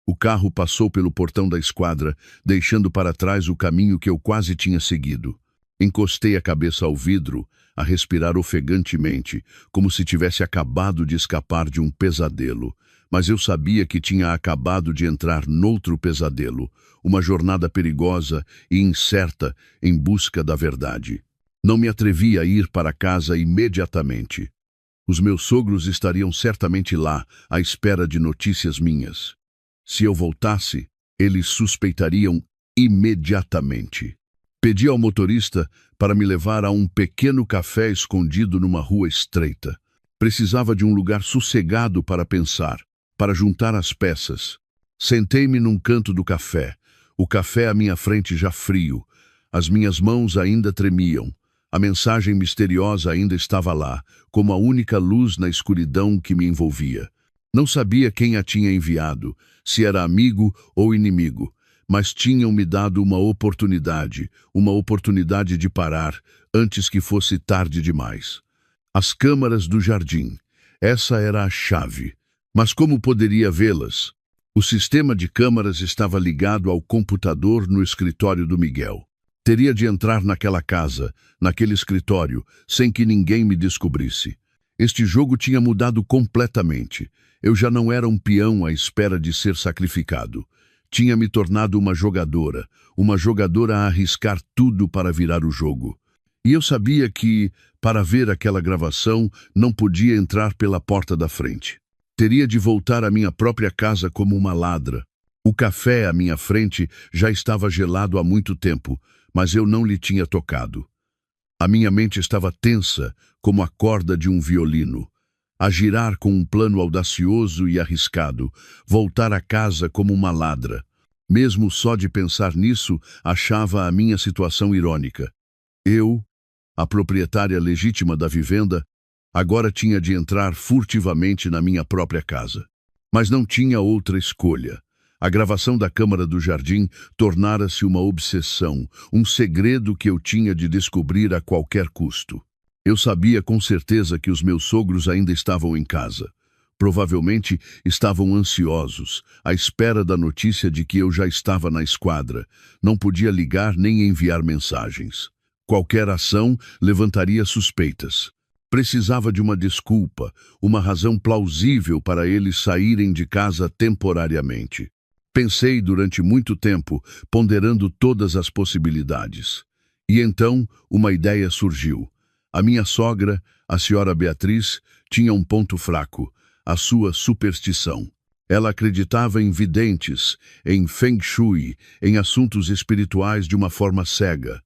O carro passou pelo portão da esquadra, deixando para trás o caminho que eu quase tinha seguido. Encostei a cabeça ao vidro, a respirar ofegantemente, como se tivesse acabado de escapar de um pesadelo. Mas eu sabia que tinha acabado de entrar noutro pesadelo, uma jornada perigosa e incerta em busca da verdade. Não me atrevi a ir para casa imediatamente. Os meus sogros estariam certamente lá, à espera de notícias minhas. Se eu voltasse, eles suspeitariam imediatamente. Pedi ao motorista para me levar a um pequeno café escondido numa rua estreita. Precisava de um lugar sossegado para pensar, para juntar as peças. Sentei-me num canto do café, o café à minha frente já frio. As minhas mãos ainda tremiam. A mensagem misteriosa ainda estava lá, como a única luz na escuridão que me envolvia. Não sabia quem a tinha enviado, se era amigo ou inimigo, mas tinham me dado uma oportunidade de parar antes que fosse tarde demais. As câmaras do jardim. Essa era a chave. Mas como poderia vê-las? O sistema de câmaras estava ligado ao computador no escritório do Miguel. Teria de entrar naquela casa, naquele escritório, sem que ninguém me descobrisse. Este jogo tinha mudado completamente. Eu já não era um peão à espera de ser sacrificado. Tinha me tornado uma jogadora a arriscar tudo para virar o jogo. E eu sabia que, para ver aquela gravação, não podia entrar pela porta da frente. Teria de voltar à minha própria casa como uma ladra. O café à minha frente já estava gelado há muito tempo, mas eu não lhe tinha tocado. A minha mente estava tensa, como a corda de um violino. A girar com um plano audacioso e arriscado, voltar a casa como uma ladra. Mesmo só de pensar nisso, achava a minha situação irônica. Eu, a proprietária legítima da vivenda, agora tinha de entrar furtivamente na minha própria casa. Mas não tinha outra escolha. A gravação da câmara do jardim tornara-se uma obsessão, um segredo que eu tinha de descobrir a qualquer custo. Eu sabia com certeza que os meus sogros ainda estavam em casa. Provavelmente estavam ansiosos, à espera da notícia de que eu já estava na esquadra. Não podia ligar nem enviar mensagens. Qualquer ação levantaria suspeitas. Precisava de uma desculpa, uma razão plausível para eles saírem de casa temporariamente. Pensei durante muito tempo, ponderando todas as possibilidades. E então, uma ideia surgiu. A minha sogra, a senhora Beatriz, tinha um ponto fraco, a sua superstição. Ela acreditava em videntes, em feng shui, em assuntos espirituais de uma forma cega.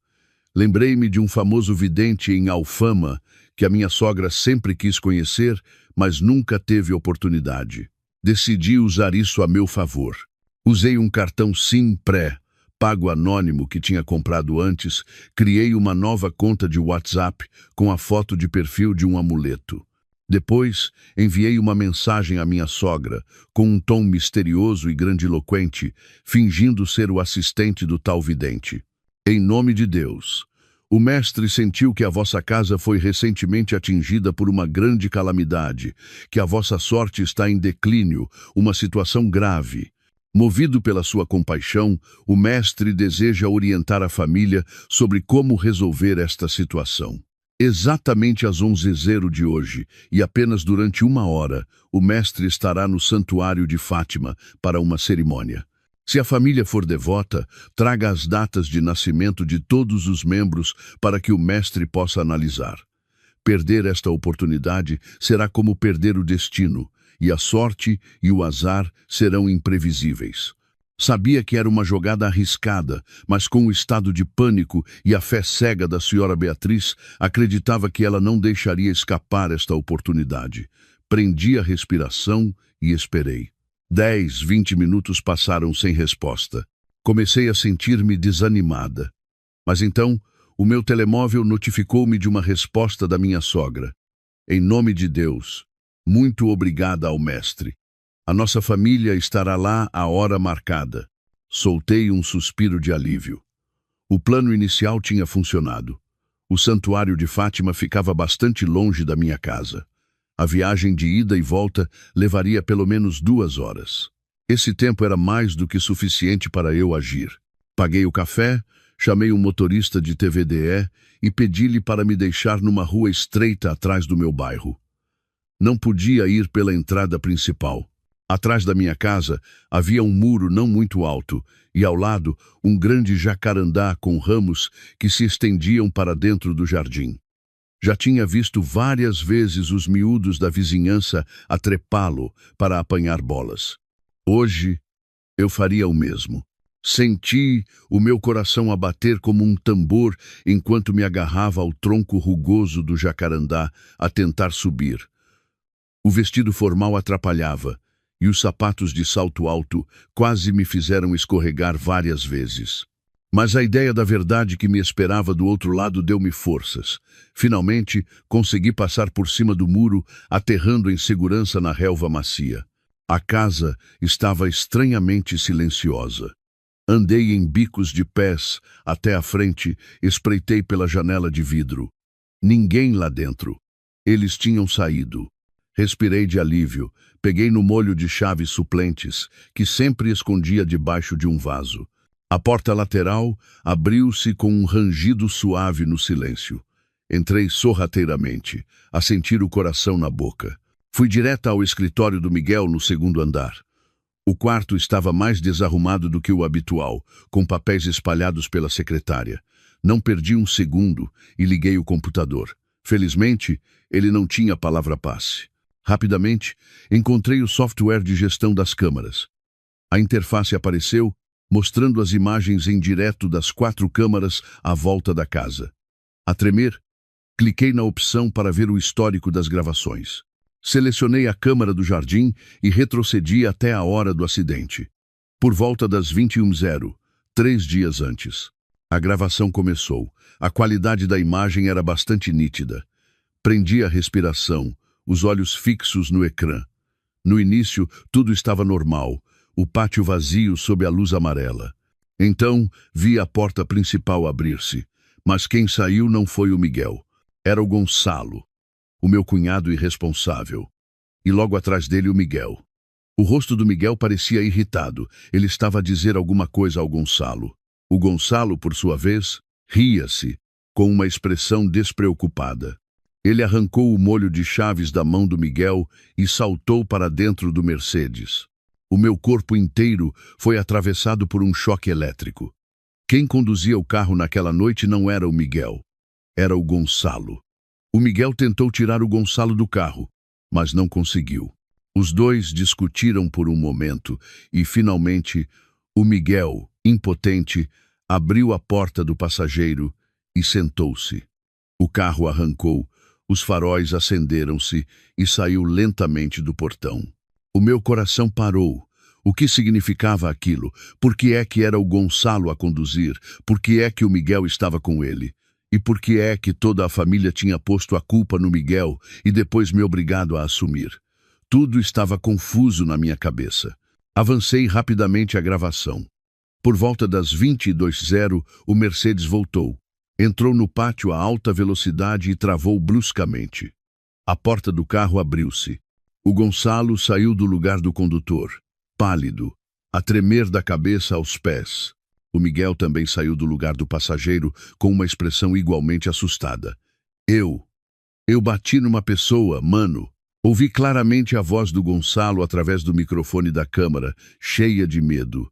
Lembrei-me de um famoso vidente em Alfama, que a minha sogra sempre quis conhecer, mas nunca teve oportunidade. Decidi usar isso a meu favor. Usei um cartão SIM pré, pago anônimo que tinha comprado antes, criei uma nova conta de WhatsApp com a foto de perfil de um amuleto. Depois, enviei uma mensagem à minha sogra, com um tom misterioso e grandiloquente, fingindo ser o assistente do tal vidente. Em nome de Deus, o mestre sentiu que a vossa casa foi recentemente atingida por uma grande calamidade, que a vossa sorte está em declínio, uma situação grave. Movido pela sua compaixão, o mestre deseja orientar a família sobre como resolver esta situação. Exatamente às 11h de hoje, e apenas durante 1 hora, o mestre estará no santuário de Fátima para uma cerimônia. Se a família for devota, traga as datas de nascimento de todos os membros para que o mestre possa analisar. Perder esta oportunidade será como perder o destino, e a sorte e o azar serão imprevisíveis. Sabia que era uma jogada arriscada, mas com o estado de pânico e a fé cega da senhora Beatriz, acreditava que ela não deixaria escapar esta oportunidade. Prendi a respiração e esperei. 10, 20 minutos passaram sem resposta. Comecei a sentir-me desanimada. Mas então, o meu telemóvel notificou-me de uma resposta da minha sogra. Em nome de Deus, muito obrigada ao mestre. A nossa família estará lá à hora marcada. Soltei um suspiro de alívio. O plano inicial tinha funcionado. O santuário de Fátima ficava bastante longe da minha casa. A viagem de ida e volta levaria pelo menos 2 horas. Esse tempo era mais do que suficiente para eu agir. Paguei o café, chamei um motorista de TVDE e pedi-lhe para me deixar numa rua estreita atrás do meu bairro. Não podia ir pela entrada principal. Atrás da minha casa havia um muro não muito alto e, ao lado, um grande jacarandá com ramos que se estendiam para dentro do jardim. Já tinha visto várias vezes os miúdos da vizinhança a trepá-lo para apanhar bolas. Hoje, eu faria o mesmo. Senti o meu coração a bater como um tambor enquanto me agarrava ao tronco rugoso do jacarandá a tentar subir. O vestido formal atrapalhava, e os sapatos de salto alto quase me fizeram escorregar várias vezes. Mas a ideia da verdade que me esperava do outro lado deu-me forças. Finalmente, consegui passar por cima do muro, aterrando em segurança na relva macia. A casa estava estranhamente silenciosa. Andei em bicos de pés até a frente, espreitei pela janela de vidro. Ninguém lá dentro. Eles tinham saído. Respirei de alívio, peguei no molho de chaves suplentes, que sempre escondia debaixo de um vaso. A porta lateral abriu-se com um rangido suave no silêncio. Entrei sorrateiramente, a sentir o coração na boca. Fui direta ao escritório do Miguel no 2º andar. O quarto estava mais desarrumado do que o habitual, com papéis espalhados pela secretária. Não perdi um segundo e liguei o computador. Felizmente, ele não tinha palavra-passe. Rapidamente, encontrei o software de gestão das câmaras. A interface apareceu, mostrando as imagens em direto das 4 câmaras à volta da casa. A tremer, cliquei na opção para ver o histórico das gravações. Selecionei a câmara do jardim e retrocedi até a hora do acidente. Por volta das 21h, 3 dias antes. A gravação começou. A qualidade da imagem era bastante nítida. Prendi a respiração, os olhos fixos no ecrã. No início, tudo estava normal, o pátio vazio sob a luz amarela. Então, vi a porta principal abrir-se, mas quem saiu não foi o Miguel. Era o Gonçalo, o meu cunhado irresponsável. E logo atrás dele o Miguel. O rosto do Miguel parecia irritado. Ele estava a dizer alguma coisa ao Gonçalo. O Gonçalo, por sua vez, ria-se, com uma expressão despreocupada. Ele arrancou o molho de chaves da mão do Miguel e saltou para dentro do Mercedes. O meu corpo inteiro foi atravessado por um choque elétrico. Quem conduzia o carro naquela noite não era o Miguel. Era o Gonçalo. O Miguel tentou tirar o Gonçalo do carro, mas não conseguiu. Os dois discutiram por um momento e, finalmente, o Miguel, impotente, abriu a porta do passageiro e sentou-se. O carro arrancou, os faróis acenderam-se e saiu lentamente do portão. O meu coração parou. O que significava aquilo? Por que é que era o Gonçalo a conduzir? Por que é que o Miguel estava com ele? E por que é que toda a família tinha posto a culpa no Miguel e depois me obrigado a assumir? Tudo estava confuso na minha cabeça. Avancei rapidamente a gravação. Por volta das 22h, o Mercedes voltou. Entrou no pátio a alta velocidade e travou bruscamente. A porta do carro abriu-se. O Gonçalo saiu do lugar do condutor, pálido, a tremer da cabeça aos pés. O Miguel também saiu do lugar do passageiro com uma expressão igualmente assustada. Eu bati numa pessoa, mano. Ouvi claramente a voz do Gonçalo através do microfone da câmara, cheia de medo.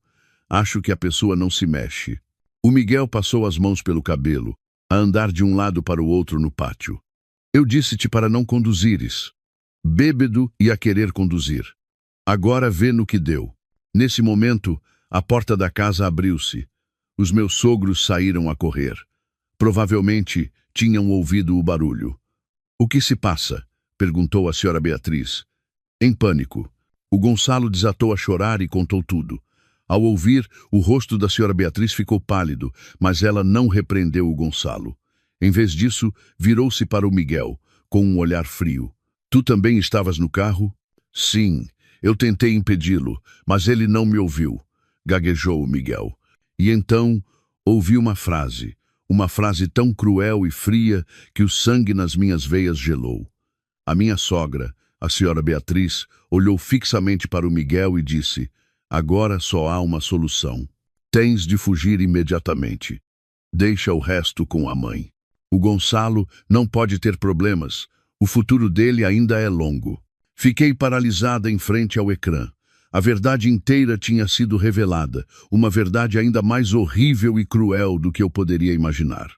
Acho que a pessoa não se mexe. O Miguel passou as mãos pelo cabelo, a andar de um lado para o outro no pátio. Eu disse-te para não conduzires. Bêbado e a querer conduzir. Agora vê no que deu. Nesse momento, a porta da casa abriu-se. Os meus sogros saíram a correr. Provavelmente tinham ouvido o barulho. O que se passa? Perguntou a senhora Beatriz. Em pânico. O Gonçalo desatou a chorar e contou tudo. Ao ouvir, o rosto da senhora Beatriz ficou pálido, mas ela não repreendeu o Gonçalo. Em vez disso, virou-se para o Miguel, com um olhar frio. Tu também estavas no carro? Sim, eu tentei impedi-lo, mas ele não me ouviu, gaguejou o Miguel. E então, ouvi uma frase tão cruel e fria que o sangue nas minhas veias gelou. A minha sogra, a senhora Beatriz, olhou fixamente para o Miguel e disse: agora só há uma solução. Tens de fugir imediatamente. Deixa o resto com a mãe. O Gonçalo não pode ter problemas. O futuro dele ainda é longo. Fiquei paralisada em frente ao ecrã. A verdade inteira tinha sido revelada, uma verdade ainda mais horrível e cruel do que eu poderia imaginar.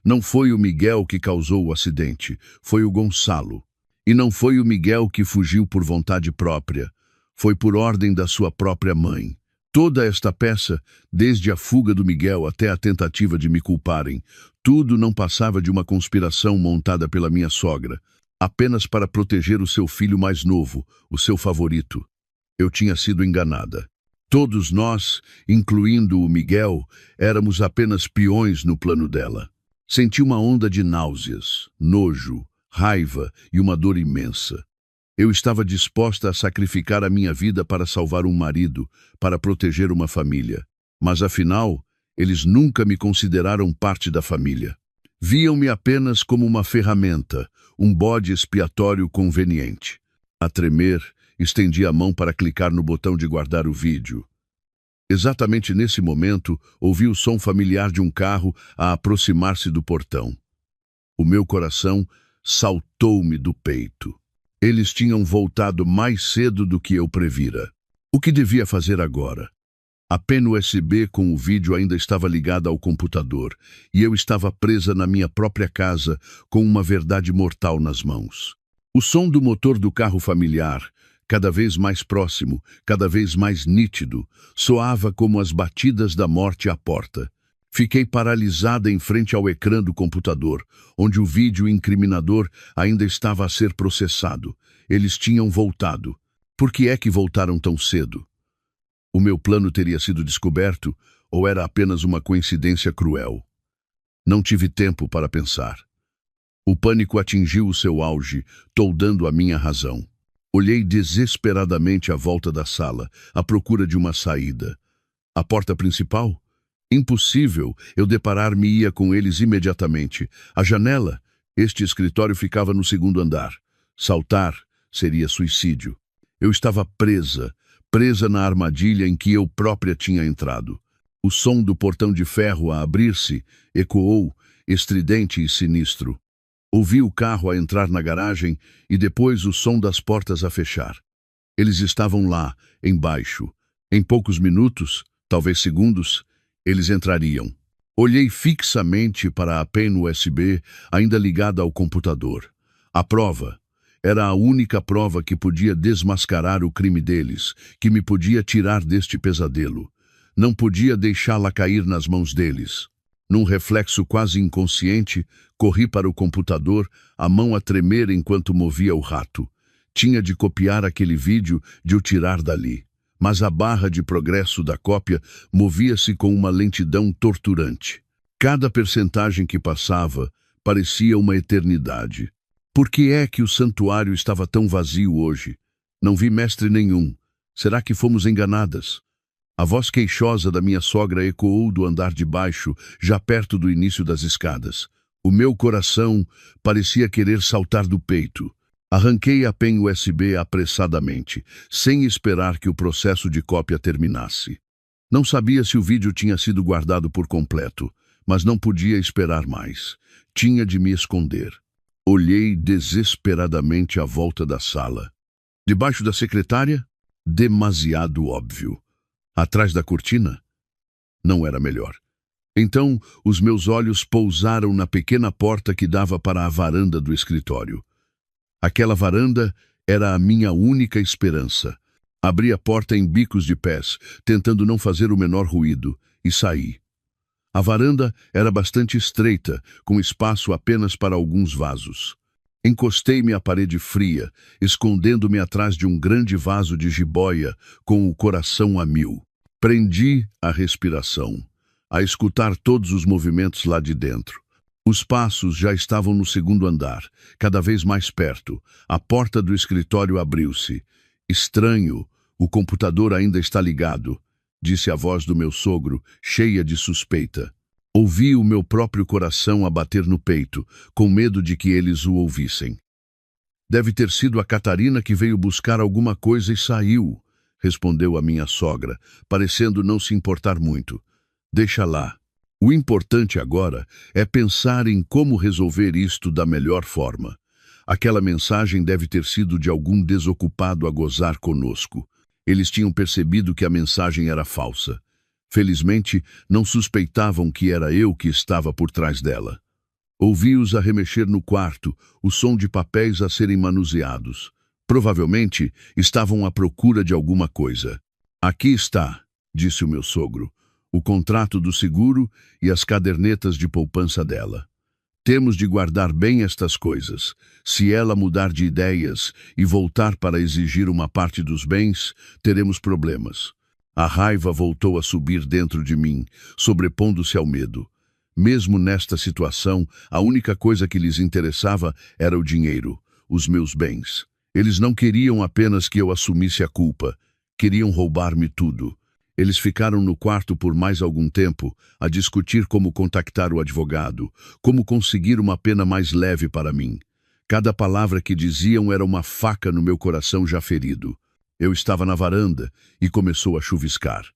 Não foi o Miguel que causou o acidente, foi o Gonçalo. E não foi o Miguel que fugiu por vontade própria, foi por ordem da sua própria mãe. Toda esta peça, desde a fuga do Miguel até a tentativa de me culparem, tudo não passava de uma conspiração montada pela minha sogra, apenas para proteger o seu filho mais novo, o seu favorito. Eu tinha sido enganada. Todos nós, incluindo o Miguel, éramos apenas peões no plano dela. Senti uma onda de náuseas, nojo, raiva e uma dor imensa. Eu estava disposta a sacrificar a minha vida para salvar um marido, para proteger uma família. Mas afinal, eles nunca me consideraram parte da família. Viam-me apenas como uma ferramenta, um bode expiatório conveniente. A tremer, estendi a mão para clicar no botão de guardar o vídeo. Exatamente nesse momento, ouvi o som familiar de um carro a aproximar-se do portão. O meu coração saltou-me do peito. Eles tinham voltado mais cedo do que eu previra. O que devia fazer agora? A pen USB com o vídeo ainda estava ligada ao computador, e eu estava presa na minha própria casa com uma verdade mortal nas mãos. O som do motor do carro familiar, cada vez mais próximo, cada vez mais nítido, soava como as batidas da morte à porta. Fiquei paralisada em frente ao ecrã do computador, onde o vídeo incriminador ainda estava a ser processado. Eles tinham voltado. Por que é que voltaram tão cedo? O meu plano teria sido descoberto ou era apenas uma coincidência cruel? Não tive tempo para pensar. O pânico atingiu o seu auge, toldando a minha razão. Olhei desesperadamente à volta da sala, à procura de uma saída. A porta principal? Impossível eu deparar-me-ia com eles imediatamente. A janela? Este escritório ficava no segundo andar. Saltar seria suicídio. Eu estava presa na armadilha em que eu própria tinha entrado. O som do portão de ferro a abrir-se ecoou, estridente e sinistro. Ouvi o carro a entrar na garagem e depois o som das portas a fechar. Eles estavam lá, embaixo. Em poucos minutos, talvez segundos, eles entrariam. Olhei fixamente para a pen USB ainda ligada ao computador. A prova era a única prova que podia desmascarar o crime deles, que me podia tirar deste pesadelo. Não podia deixá-la cair nas mãos deles. Num reflexo quase inconsciente, corri para o computador, a mão a tremer enquanto movia o rato. Tinha de copiar aquele vídeo, de o tirar dali. Mas a barra de progresso da cópia movia-se com uma lentidão torturante. Cada percentagem que passava parecia uma eternidade. Por que é que o santuário estava tão vazio hoje? Não vi mestre nenhum. Será que fomos enganadas? A voz queixosa da minha sogra ecoou do andar de baixo, já perto do início das escadas. O meu coração parecia querer saltar do peito. Arranquei a pen USB apressadamente, sem esperar que o processo de cópia terminasse. Não sabia se o vídeo tinha sido guardado por completo, mas não podia esperar mais. Tinha de me esconder. Olhei desesperadamente à volta da sala. Debaixo da secretária? Demasiado óbvio. Atrás da cortina? Não era melhor. Então, os meus olhos pousaram na pequena porta que dava para a varanda do escritório. Aquela varanda era a minha única esperança. Abri a porta em bicos de pés, tentando não fazer o menor ruído, e saí. A varanda era bastante estreita, com espaço apenas para alguns vasos. Encostei-me à parede fria, escondendo-me atrás de um grande vaso de jiboia, com o coração a mil. Prendi a respiração, a escutar todos os movimentos lá de dentro. Os passos já estavam no segundo andar, cada vez mais perto. A porta do escritório abriu-se. Estranho, o computador ainda está ligado, disse a voz do meu sogro, cheia de suspeita. Ouvi o meu próprio coração a bater no peito, com medo de que eles o ouvissem. Deve ter sido a Catarina que veio buscar alguma coisa e saiu, respondeu a minha sogra, parecendo não se importar muito. Deixa lá. O importante agora é pensar em como resolver isto da melhor forma. Aquela mensagem deve ter sido de algum desocupado a gozar conosco. Eles tinham percebido que a mensagem era falsa. Felizmente, não suspeitavam que era eu que estava por trás dela. Ouvi-os a remexer no quarto, o som de papéis a serem manuseados. Provavelmente estavam à procura de alguma coisa. Aqui está, disse o meu sogro, o contrato do seguro e as cadernetas de poupança dela. Temos de guardar bem estas coisas. Se ela mudar de ideias e voltar para exigir uma parte dos bens, teremos problemas. A raiva voltou a subir dentro de mim, sobrepondo-se ao medo. Mesmo nesta situação, a única coisa que lhes interessava era o dinheiro, os meus bens. Eles não queriam apenas que eu assumisse a culpa, queriam roubar-me tudo. Eles ficaram no quarto por mais algum tempo, a discutir como contactar o advogado, como conseguir uma pena mais leve para mim. Cada palavra que diziam era uma faca no meu coração já ferido. Eu estava na varanda e começou a chuviscar.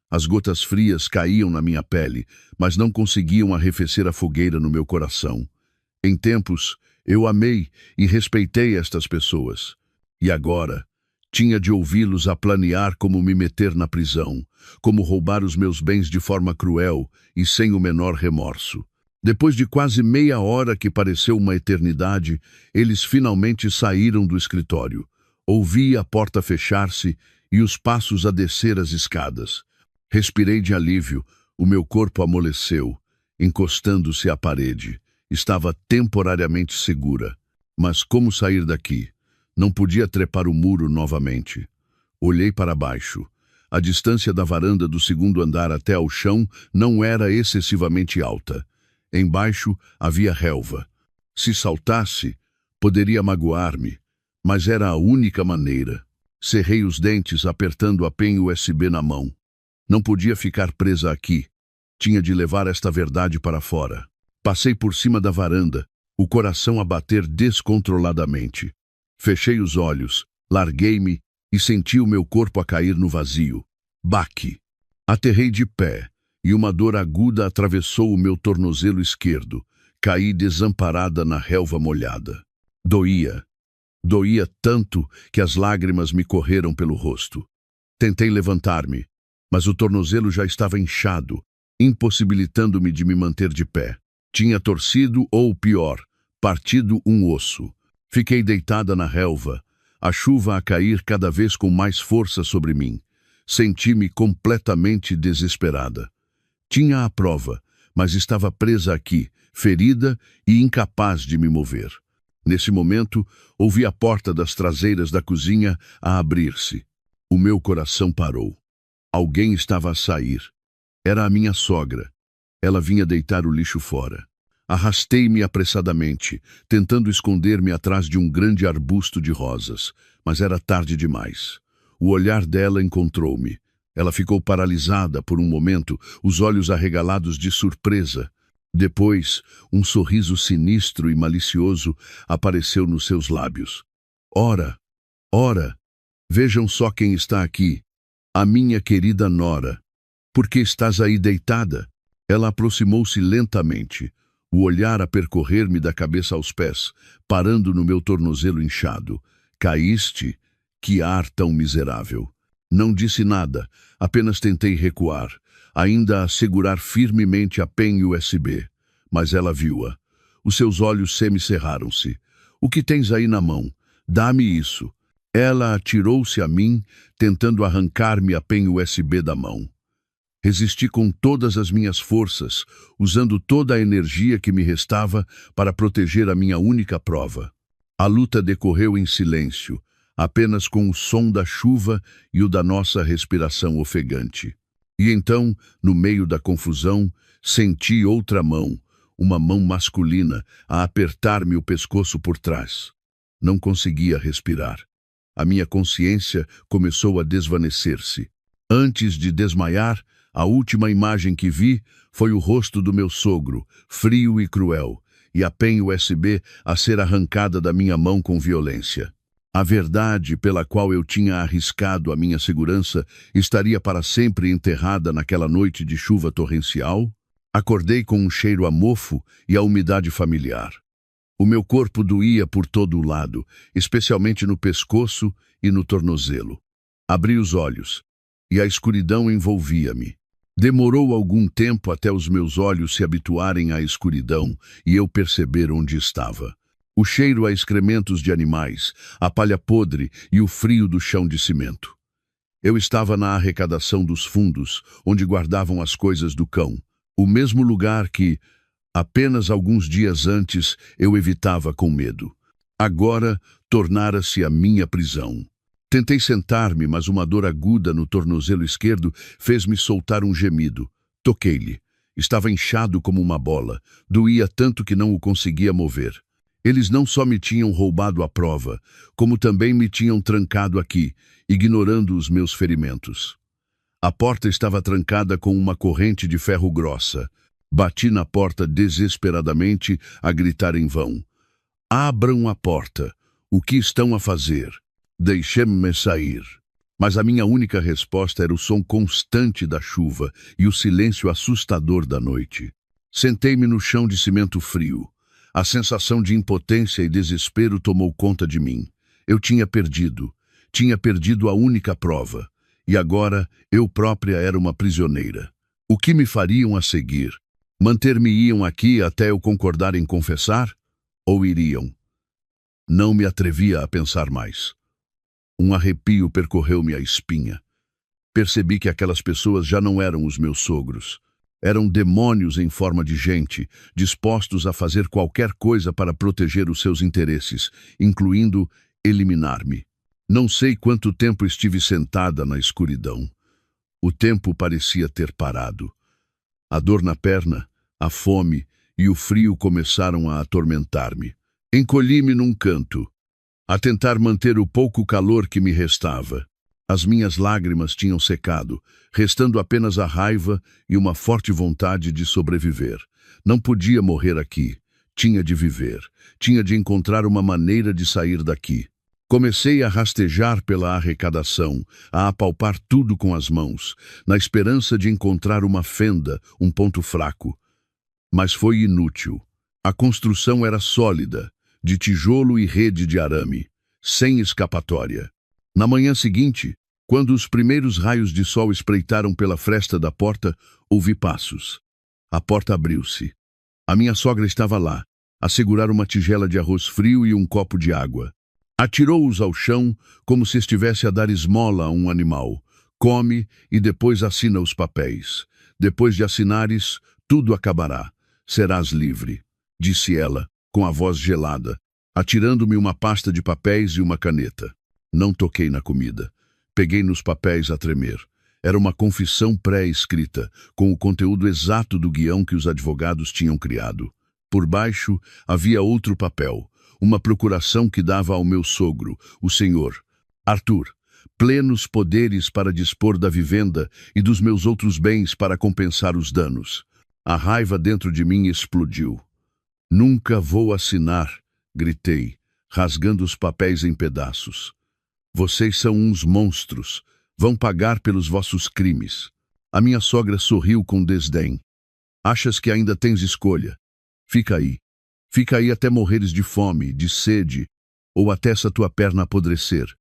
As gotas frias caíam na minha pele, mas não conseguiam arrefecer a fogueira no meu coração. Em tempos, eu amei e respeitei estas pessoas. E agora, tinha de ouvi-los a planear como me meter na prisão, como roubar os meus bens de forma cruel e sem o menor remorso. Depois de quase meia hora que pareceu uma eternidade, eles finalmente saíram do escritório. Ouvi a porta fechar-se e os passos a descer as escadas. Respirei de alívio, o meu corpo amoleceu, encostando-se à parede. Estava temporariamente segura. Mas como sair daqui? Não podia trepar o muro novamente. Olhei para baixo. A distância da varanda do segundo andar até ao chão não era excessivamente alta. Embaixo havia relva. Se saltasse, poderia magoar-me, mas era a única maneira. Cerrei os dentes apertando a pen USB na mão. Não podia ficar presa aqui. Tinha de levar esta verdade para fora. Passei por cima da varanda, o coração a bater descontroladamente. Fechei os olhos, larguei-me e senti o meu corpo a cair no vazio. Baque! Aterrei de pé e uma dor aguda atravessou o meu tornozelo esquerdo. Caí desamparada na relva molhada. Doía. Doía tanto que as lágrimas me correram pelo rosto. Tentei levantar-me, mas o tornozelo já estava inchado, impossibilitando-me de me manter de pé. Tinha torcido ou, pior, partido um osso. Fiquei deitada na relva, a chuva a cair cada vez com mais força sobre mim. Senti-me completamente desesperada. Tinha a prova, mas estava presa aqui, ferida e incapaz de me mover. Nesse momento, ouvi a porta das traseiras da cozinha a abrir-se. O meu coração parou. Alguém estava a sair. Era a minha sogra. Ela vinha deitar o lixo fora. Arrastei-me apressadamente, tentando esconder-me atrás de um grande arbusto de rosas, mas era tarde demais. O olhar dela encontrou-me. Ela ficou paralisada por um momento, os olhos arregalados de surpresa. Depois, um sorriso sinistro e malicioso apareceu nos seus lábios. Ora, ora, vejam só quem está aqui. A minha querida nora. Por que estás aí deitada? Ela aproximou-se lentamente, o olhar a percorrer-me da cabeça aos pés, parando no meu tornozelo inchado. Caíste? Que ar tão miserável! Não disse nada, apenas tentei recuar, ainda a segurar firmemente a pen USB. Mas ela viu-a. Os seus olhos semicerraram-se. O que tens aí na mão? Dá-me isso. Ela atirou-se a mim, tentando arrancar-me a pen USB da mão. Resisti com todas as minhas forças, usando toda a energia que me restava para proteger a minha única prova. A luta decorreu em silêncio, apenas com o som da chuva e o da nossa respiração ofegante. E então, no meio da confusão, senti outra mão, uma mão masculina, a apertar-me o pescoço por trás. Não conseguia respirar. A minha consciência começou a desvanecer-se. Antes de desmaiar, a última imagem que vi foi o rosto do meu sogro, frio e cruel, e a penha USB a ser arrancada da minha mão com violência. A verdade pela qual eu tinha arriscado a minha segurança estaria para sempre enterrada naquela noite de chuva torrencial? Acordei com um cheiro a mofo e a umidade familiar. O meu corpo doía por todo o lado, especialmente no pescoço e no tornozelo. Abri os olhos e a escuridão envolvia-me. Demorou algum tempo até os meus olhos se habituarem à escuridão e eu perceber onde estava. O cheiro a excrementos de animais, a palha podre e o frio do chão de cimento. Eu estava na arrecadação dos fundos, onde guardavam as coisas do cão, o mesmo lugar que, apenas alguns dias antes, eu evitava com medo. Agora, tornara-se a minha prisão. Tentei sentar-me, mas uma dor aguda no tornozelo esquerdo fez-me soltar um gemido. Toquei-lhe. Estava inchado como uma bola. Doía tanto que não o conseguia mover. Eles não só me tinham roubado a prova, como também me tinham trancado aqui, ignorando os meus ferimentos. A porta estava trancada com uma corrente de ferro grossa. Bati na porta desesperadamente, a gritar em vão. Abram a porta. O que estão a fazer? Deixem-me sair. Mas a minha única resposta era o som constante da chuva e o silêncio assustador da noite. Sentei-me no chão de cimento frio. A sensação de impotência e desespero tomou conta de mim. Eu tinha perdido a única prova, e agora eu própria era uma prisioneira. O que me fariam a seguir? Manter-me-iam aqui até eu concordar em confessar? Ou iriam? Não me atrevia a pensar mais. Um arrepio percorreu-me a espinha. Percebi que aquelas pessoas já não eram os meus sogros. Eram demônios em forma de gente, dispostos a fazer qualquer coisa para proteger os seus interesses, incluindo eliminar-me. Não sei quanto tempo estive sentada na escuridão. O tempo parecia ter parado. A dor na perna, a fome e o frio começaram a atormentar-me. Encolhi-me num canto, a tentar manter o pouco calor que me restava. As minhas lágrimas tinham secado, restando apenas a raiva e uma forte vontade de sobreviver. Não podia morrer aqui. Tinha de viver. Tinha de encontrar uma maneira de sair daqui. Comecei a rastejar pela arrecadação, a apalpar tudo com as mãos, na esperança de encontrar uma fenda, um ponto fraco. Mas foi inútil. A construção era sólida, de tijolo e rede de arame, sem escapatória. Na manhã seguinte, quando os primeiros raios de sol espreitaram pela fresta da porta, ouvi passos. A porta abriu-se. A minha sogra estava lá, a segurar uma tigela de arroz frio e um copo de água. Atirou-os ao chão como se estivesse a dar esmola a um animal. Come e depois assina os papéis. Depois de assinares, tudo acabará. Serás livre, disse ela, com a voz gelada, atirando-me uma pasta de papéis e uma caneta. Não toquei na comida. Peguei nos papéis a tremer. Era uma confissão pré-escrita, com o conteúdo exato do guião que os advogados tinham criado. Por baixo havia outro papel, uma procuração que dava ao meu sogro, o senhor Arthur, plenos poderes para dispor da vivenda e dos meus outros bens para compensar os danos. A raiva dentro de mim explodiu. Nunca vou assinar, gritei, rasgando os papéis em pedaços. Vocês são uns monstros. Vão pagar pelos vossos crimes. A minha sogra sorriu com desdém. Achas que ainda tens escolha? Fica aí. Fica aí até morreres de fome, de sede, ou até essa tua perna apodrecer.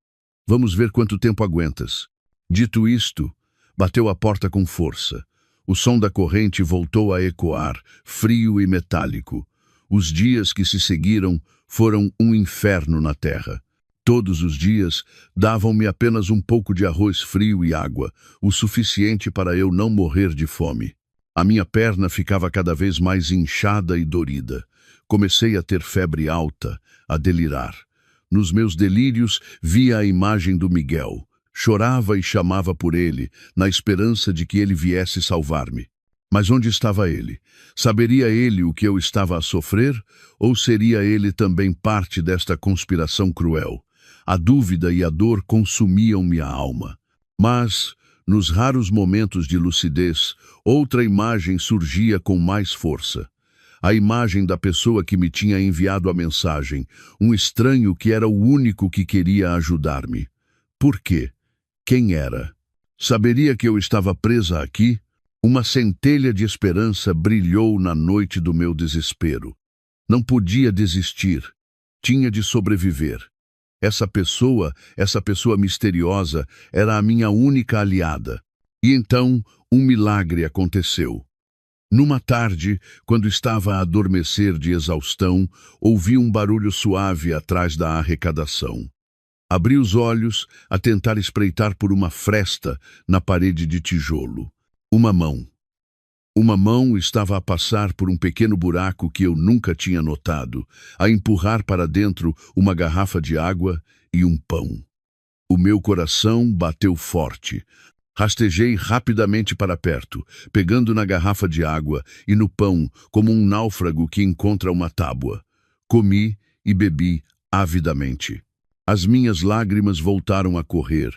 Vamos ver quanto tempo aguentas. Dito isto, bateu a porta com força. O som da corrente voltou a ecoar, frio e metálico. Os dias que se seguiram foram um inferno na terra. Todos os dias davam-me apenas um pouco de arroz frio e água, o suficiente para eu não morrer de fome. A minha perna ficava cada vez mais inchada e dorida. Comecei a ter febre alta, a delirar. Nos meus delírios via a imagem do Miguel, Chorava e chamava por ele, na esperança de que ele viesse salvar-me. Mas onde estava ele? Saberia ele o que eu estava a sofrer? Ou seria ele também parte desta conspiração cruel? A dúvida e a dor consumiam minha alma. Mas, nos raros momentos de lucidez, outra imagem surgia com mais força. A imagem da pessoa que me tinha enviado a mensagem, um estranho que era o único que queria ajudar-me. Por quê? Quem era? Saberia que eu estava presa aqui? Uma centelha de esperança brilhou na noite do meu desespero. Não podia desistir. Tinha de sobreviver. Essa pessoa misteriosa, era a minha única aliada. E então, um milagre aconteceu. Numa tarde, quando estava a adormecer de exaustão, ouvi um barulho suave atrás da arrecadação. Abri os olhos a tentar espreitar por uma fresta na parede de tijolo. Uma mão. Uma mão estava a passar por um pequeno buraco que eu nunca tinha notado, a empurrar para dentro uma garrafa de água e um pão. O meu coração bateu forte. Rastejei rapidamente para perto, pegando na garrafa de água e no pão como um náufrago que encontra uma tábua. Comi e bebi avidamente. As minhas lágrimas voltaram a correr,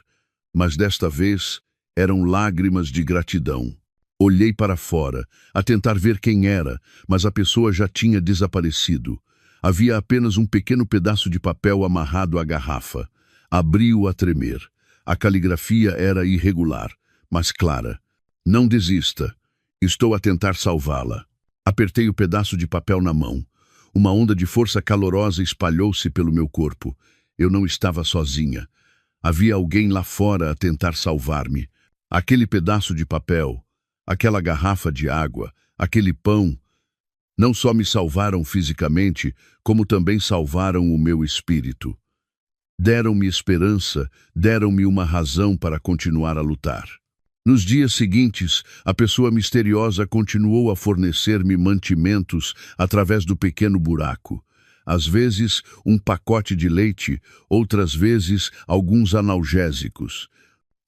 mas desta vez eram lágrimas de gratidão. Olhei para fora, a tentar ver quem era, mas a pessoa já tinha desaparecido. Havia apenas um pequeno pedaço de papel amarrado à garrafa. Abri-o a tremer. A caligrafia era irregular, mas clara. Não desista. Estou a tentar salvá-la. Apertei o pedaço de papel na mão. Uma onda de força calorosa espalhou-se pelo meu corpo. Eu não estava sozinha. Havia alguém lá fora a tentar salvar-me. Aquele pedaço de papel, aquela garrafa de água, aquele pão, não só me salvaram fisicamente, como também salvaram o meu espírito. Deram-me esperança, deram-me uma razão para continuar a lutar. Nos dias seguintes, a pessoa misteriosa continuou a fornecer-me mantimentos através do pequeno buraco. Às vezes, um pacote de leite, outras vezes, alguns analgésicos.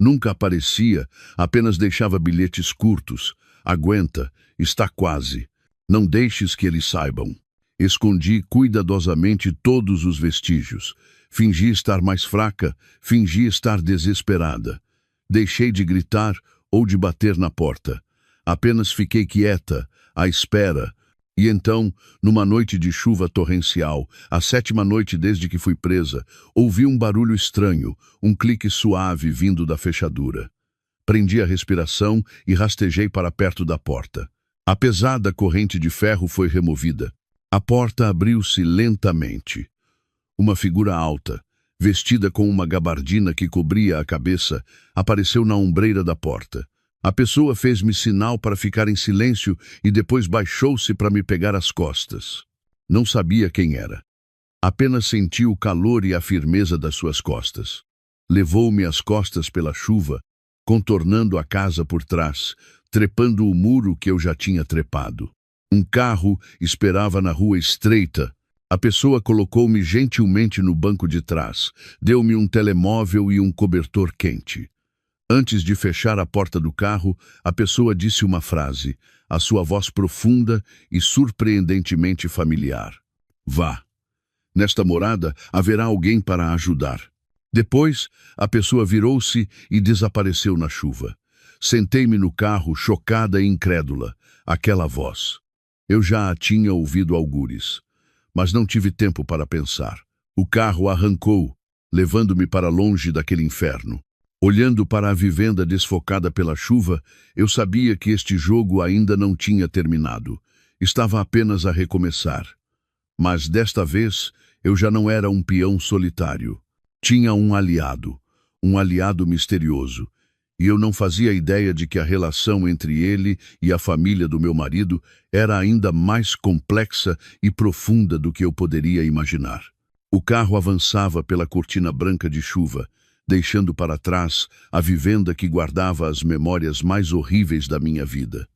Nunca aparecia, apenas deixava bilhetes curtos. Aguenta, está quase. Não deixes que eles saibam. Escondi cuidadosamente todos os vestígios. Fingi estar mais fraca, fingi estar desesperada. Deixei de gritar ou de bater na porta. Apenas fiquei quieta, à espera. E então, numa noite de chuva torrencial, a 7ª noite desde que fui presa, ouvi um barulho estranho, um clique suave vindo da fechadura. Prendi a respiração e rastejei para perto da porta. A pesada corrente de ferro foi removida. A porta abriu-se lentamente. Uma figura alta, vestida com uma gabardina que cobria a cabeça, apareceu na ombreira da porta. A pessoa fez-me sinal para ficar em silêncio e depois baixou-se para me pegar as costas. Não sabia quem era. Apenas senti o calor e a firmeza das suas costas. Levou-me às costas pela chuva, contornando a casa por trás, trepando o muro que eu já tinha trepado. Um carro esperava na rua estreita. A pessoa colocou-me gentilmente no banco de trás, deu-me um telemóvel e um cobertor quente. Antes de fechar a porta do carro, a pessoa disse uma frase, a sua voz profunda e surpreendentemente familiar. Vá. Nesta morada haverá alguém para ajudar. Depois, a pessoa virou-se e desapareceu na chuva. Sentei-me no carro, chocada e incrédula. Aquela voz. Eu já a tinha ouvido algures, mas não tive tempo para pensar. O carro arrancou, levando-me para longe daquele inferno. Olhando para a vivenda desfocada pela chuva, eu sabia que este jogo ainda não tinha terminado. Estava apenas a recomeçar. Mas desta vez, eu já não era um peão solitário. Tinha um aliado misterioso. E eu não fazia ideia de que a relação entre ele e a família do meu marido era ainda mais complexa e profunda do que eu poderia imaginar. O carro avançava pela cortina branca de chuva, deixando para trás a vivenda que guardava as memórias mais horríveis da minha vida.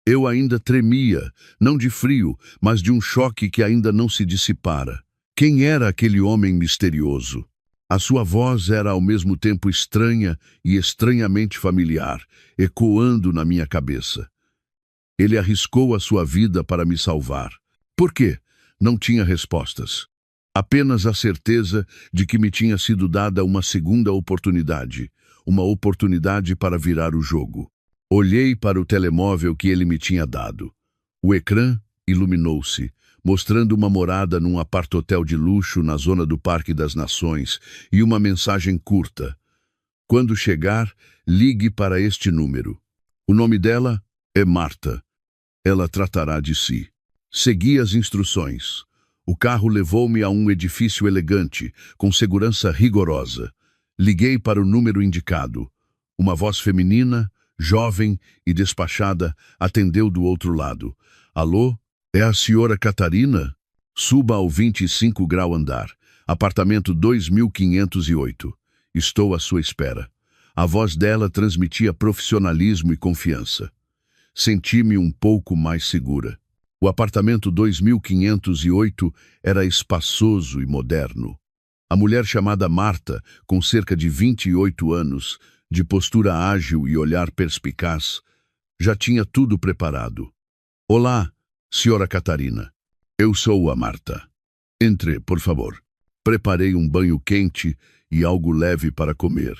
Eu ainda tremia, não de frio, mas de um choque que ainda não se dissipara. Quem era aquele homem misterioso? A sua voz era ao mesmo tempo estranha e estranhamente familiar, ecoando na minha cabeça. Ele arriscou a sua vida para me salvar. Por quê? Não tinha respostas. Apenas a certeza de que me tinha sido dada uma segunda oportunidade, uma oportunidade para virar o jogo. Olhei para o telemóvel que ele me tinha dado. O ecrã iluminou-se, mostrando uma morada num apart-hotel de luxo na zona do Parque das Nações e uma mensagem curta. Quando chegar, ligue para este número. O nome dela é Marta. Ela tratará de si. Segui as instruções. O carro levou-me a um edifício elegante, com segurança rigorosa. Liguei para o número indicado. Uma voz feminina, jovem e despachada, atendeu do outro lado. Alô? É a senhora Catarina? Suba ao 25 grau andar, apartamento 2508. Estou à sua espera. A voz dela transmitia profissionalismo e confiança. Senti-me um pouco mais segura. O apartamento 2508 era espaçoso e moderno. A mulher chamada Marta, com cerca de 28 anos, de postura ágil e olhar perspicaz, já tinha tudo preparado. Olá, senhora Catarina. Eu sou a Marta. Entre, por favor. Preparei um banho quente e algo leve para comer.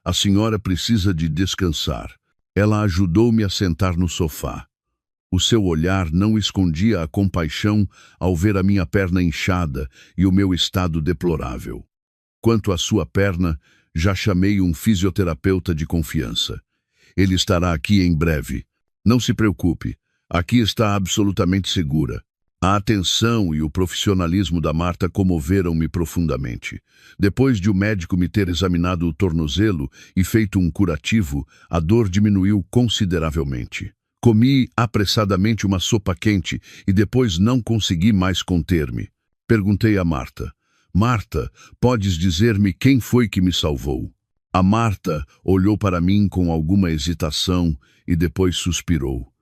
A senhora precisa de descansar. Ela ajudou-me a sentar no sofá. O seu olhar não escondia a compaixão ao ver a minha perna inchada e o meu estado deplorável. Quanto à sua perna, já chamei um fisioterapeuta de confiança. Ele estará aqui em breve. Não se preocupe, aqui está absolutamente segura. A atenção e o profissionalismo da Marta comoveram-me profundamente. Depois de o médico me ter examinado o tornozelo e feito um curativo, a dor diminuiu consideravelmente. Comi apressadamente uma sopa quente e depois não consegui mais conter-me. Perguntei a Marta: Marta, podes dizer-me quem foi que me salvou? A Marta olhou para mim com alguma hesitação e depois suspirou.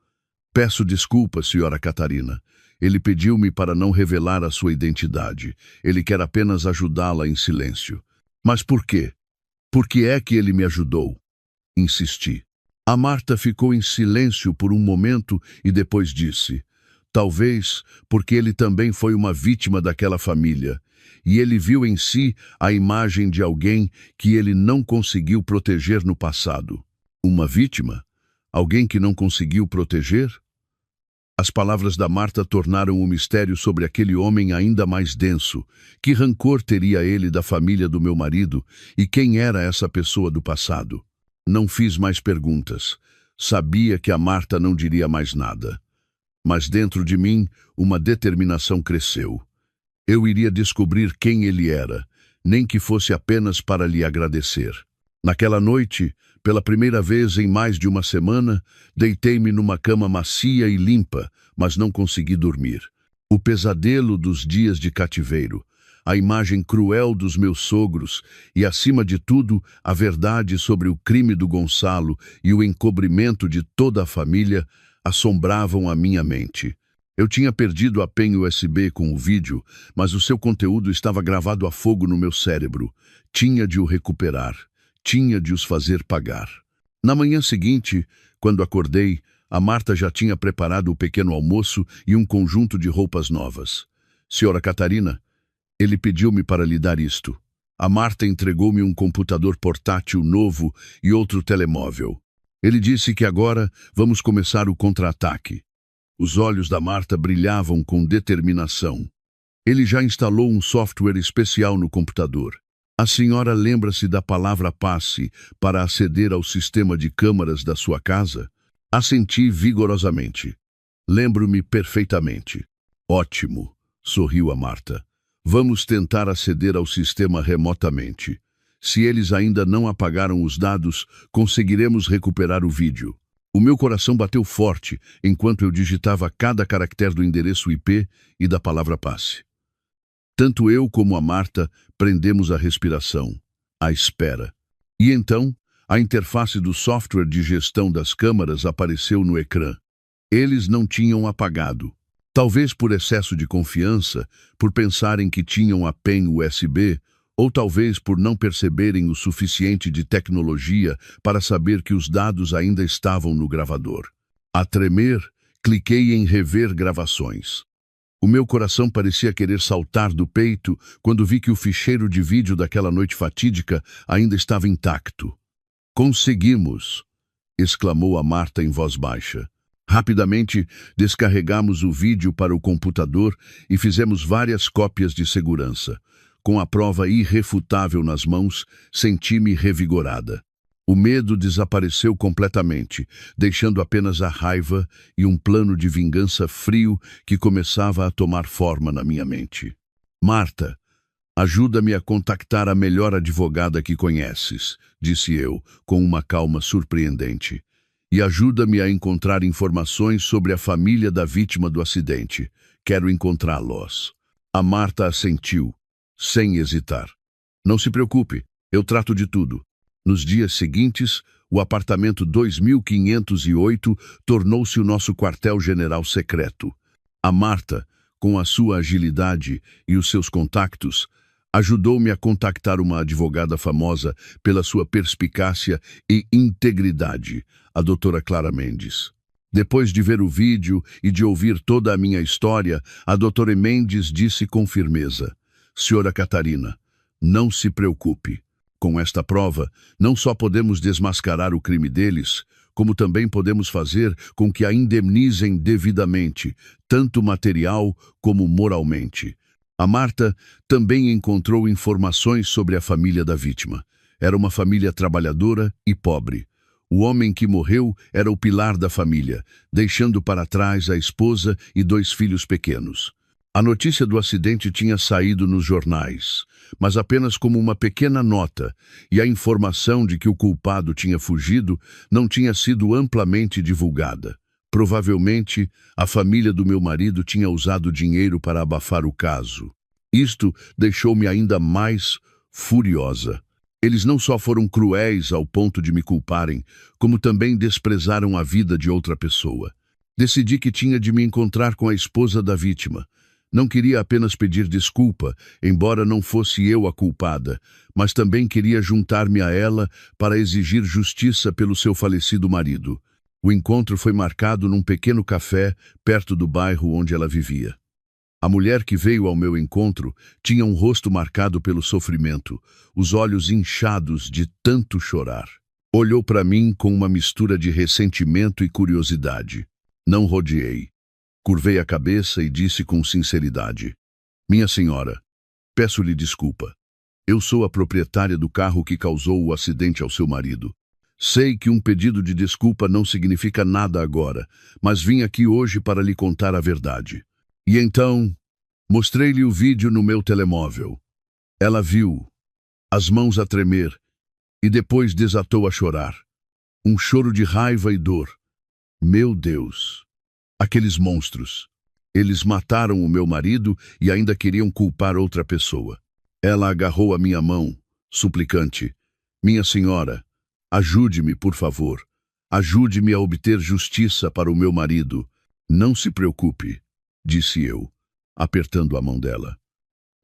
Peço desculpa, senhora Catarina. Ele pediu-me para não revelar a sua identidade. Ele quer apenas ajudá-la em silêncio. Mas por quê? Por que é que ele me ajudou? Insisti. A Marta ficou em silêncio por um momento e depois disse: talvez porque ele também foi uma vítima daquela família, e ele viu em si a imagem de alguém que ele não conseguiu proteger no passado. Uma vítima? Alguém que não conseguiu proteger? As palavras da Marta tornaram o mistério sobre aquele homem ainda mais denso. Que rancor teria ele da família do meu marido e quem era essa pessoa do passado? Não fiz mais perguntas. Sabia que a Marta não diria mais nada. Mas dentro de mim, uma determinação cresceu. Eu iria descobrir quem ele era, nem que fosse apenas para lhe agradecer. Naquela noite, pela primeira vez em mais de uma semana, deitei-me numa cama macia e limpa, mas não consegui dormir. O pesadelo dos dias de cativeiro, a imagem cruel dos meus sogros e, acima de tudo, a verdade sobre o crime do Gonçalo e o encobrimento de toda a família assombravam a minha mente. Eu tinha perdido a penha USB com o vídeo, mas o seu conteúdo estava gravado a fogo no meu cérebro. Tinha de o recuperar. Tinha de os fazer pagar. Na manhã seguinte, quando acordei, a Marta já tinha preparado o pequeno almoço e um conjunto de roupas novas. Senhora Catarina, ele pediu-me para lhe dar isto. A Marta entregou-me um computador portátil novo e outro telemóvel. Ele disse que agora vamos começar o contra-ataque. Os olhos da Marta brilhavam com determinação. Ele já instalou um software especial no computador. A senhora lembra-se da palavra passe para aceder ao sistema de câmaras da sua casa? Assenti vigorosamente. Lembro-me perfeitamente. Ótimo, sorriu a Marta. Vamos tentar aceder ao sistema remotamente. Se eles ainda não apagaram os dados, conseguiremos recuperar o vídeo. O meu coração bateu forte enquanto eu digitava cada caractere do endereço IP e da palavra passe. Tanto eu como a Marta prendemos a respiração, à espera. E então, a interface do software de gestão das câmaras apareceu no ecrã. Eles não tinham apagado. Talvez por excesso de confiança, por pensarem que tinham a penha USB, ou talvez por não perceberem o suficiente de tecnologia para saber que os dados ainda estavam no gravador. A tremer, cliquei em rever gravações. O meu coração parecia querer saltar do peito quando vi que o ficheiro de vídeo daquela noite fatídica ainda estava intacto. "Conseguimos!" exclamou a Marta em voz baixa. Rapidamente, descarregamos o vídeo para o computador e fizemos várias cópias de segurança. Com a prova irrefutável nas mãos, senti-me revigorada. O medo desapareceu completamente, deixando apenas a raiva e um plano de vingança frio que começava a tomar forma na minha mente. "Marta, ajuda-me a contactar a melhor advogada que conheces", disse eu, com uma calma surpreendente. "E ajuda-me a encontrar informações sobre a família da vítima do acidente. Quero encontrá-los." A Marta assentiu, sem hesitar. "Não se preocupe, eu trato de tudo." Nos dias seguintes, o apartamento 2508 tornou-se o nosso quartel-general secreto. A Marta, com a sua agilidade e os seus contactos, ajudou-me a contactar uma advogada famosa pela sua perspicácia e integridade, a doutora Clara Mendes. Depois de ver o vídeo e de ouvir toda a minha história, a doutora Mendes disse com firmeza: "Senhora Catarina, não se preocupe. Com esta prova, não só podemos desmascarar o crime deles, como também podemos fazer com que a indemnizem devidamente, tanto material como moralmente." A Marta também encontrou informações sobre a família da vítima. Era uma família trabalhadora e pobre. O homem que morreu era o pilar da família, deixando para trás a esposa e 2 filhos pequenos. A notícia do acidente tinha saído nos jornais, mas apenas como uma pequena nota, e a informação de que o culpado tinha fugido não tinha sido amplamente divulgada. Provavelmente, a família do meu marido tinha usado dinheiro para abafar o caso. Isto deixou-me ainda mais furiosa. Eles não só foram cruéis ao ponto de me culparem, como também desprezaram a vida de outra pessoa. Decidi que tinha de me encontrar com a esposa da vítima. Não queria apenas pedir desculpa, embora não fosse eu a culpada, mas também queria juntar-me a ela para exigir justiça pelo seu falecido marido. O encontro foi marcado num pequeno café perto do bairro onde ela vivia. A mulher que veio ao meu encontro tinha um rosto marcado pelo sofrimento, os olhos inchados de tanto chorar. Olhou para mim com uma mistura de ressentimento e curiosidade. Não rodeei. Curvei a cabeça e disse com sinceridade: "Minha senhora, peço-lhe desculpa. Eu sou a proprietária do carro que causou o acidente ao seu marido. Sei que um pedido de desculpa não significa nada agora, mas vim aqui hoje para lhe contar a verdade." E então, mostrei-lhe o vídeo no meu telemóvel. Ela viu, as mãos a tremer, e depois desatou a chorar. Um choro de raiva e dor. Meu Deus! Aqueles monstros. Eles mataram o meu marido e ainda queriam culpar outra pessoa. Ela agarrou a minha mão, suplicante. "Minha senhora, ajude-me, por favor. Ajude-me a obter justiça para o meu marido." "Não se preocupe", disse eu, apertando a mão dela.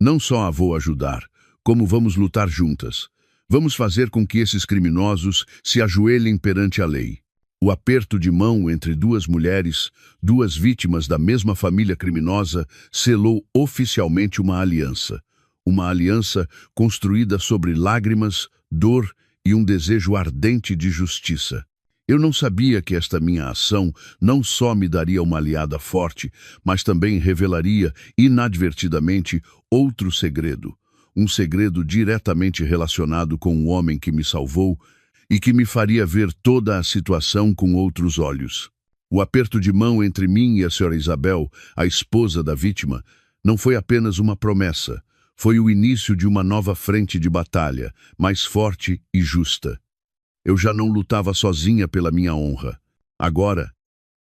"Não só a vou ajudar, como vamos lutar juntas. Vamos fazer com que esses criminosos se ajoelhem perante a lei." O aperto de mão entre 2 mulheres, 2 vítimas da mesma família criminosa, selou oficialmente uma aliança. Uma aliança construída sobre lágrimas, dor e um desejo ardente de justiça. Eu não sabia que esta minha ação não só me daria uma aliada forte, mas também revelaria, inadvertidamente, outro segredo. Um segredo diretamente relacionado com o homem que me salvou e que me faria ver toda a situação com outros olhos. O aperto de mão entre mim e a senhora Isabel, a esposa da vítima, não foi apenas uma promessa, foi o início de uma nova frente de batalha, mais forte e justa. Eu já não lutava sozinha pela minha honra. Agora,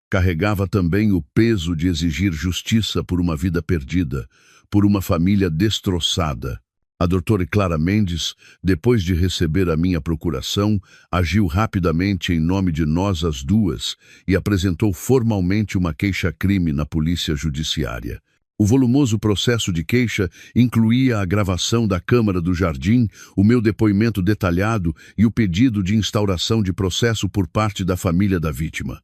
carregava também o peso de exigir justiça por uma vida perdida, por uma família destroçada. A doutora Clara Mendes, depois de receber a minha procuração, agiu rapidamente em nome de nós as duas e apresentou formalmente uma queixa-crime na polícia judiciária. O volumoso processo de queixa incluía a gravação da Câmara do Jardim, o meu depoimento detalhado e o pedido de instauração de processo por parte da família da vítima.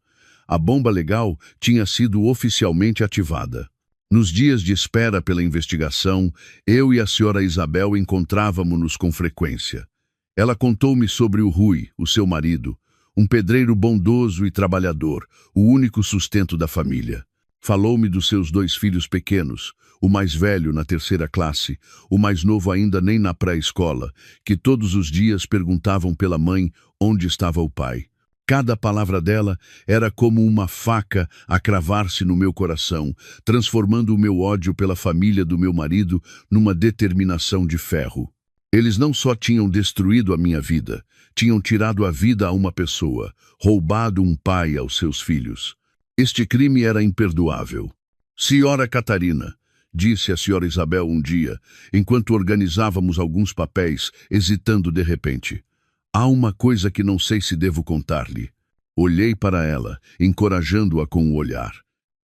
A bomba legal tinha sido oficialmente ativada. Nos dias de espera pela investigação, eu e a senhora Isabel encontrávamos-nos com frequência. Ela contou-me sobre o Rui, o seu marido, um pedreiro bondoso e trabalhador, o único sustento da família. Falou-me dos seus 2 filhos pequenos, o mais velho na 3ª classe, o mais novo ainda nem na pré-escola, que todos os dias perguntavam pela mãe onde estava o pai. Cada palavra dela era como uma faca a cravar-se no meu coração, transformando o meu ódio pela família do meu marido numa determinação de ferro. Eles não só tinham destruído a minha vida, tinham tirado a vida a uma pessoa, roubado um pai aos seus filhos. Este crime era imperdoável. Senhora Catarina, disse a senhora Isabel um dia, enquanto organizávamos alguns papéis, hesitando de repente. Há uma coisa que não sei se devo contar-lhe. Olhei para ela, encorajando-a com o olhar.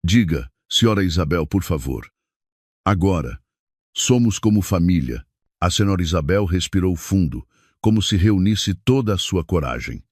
Diga, senhora Isabel, por favor. Agora, somos como família. A senhora Isabel respirou fundo, como se reunisse toda a sua coragem.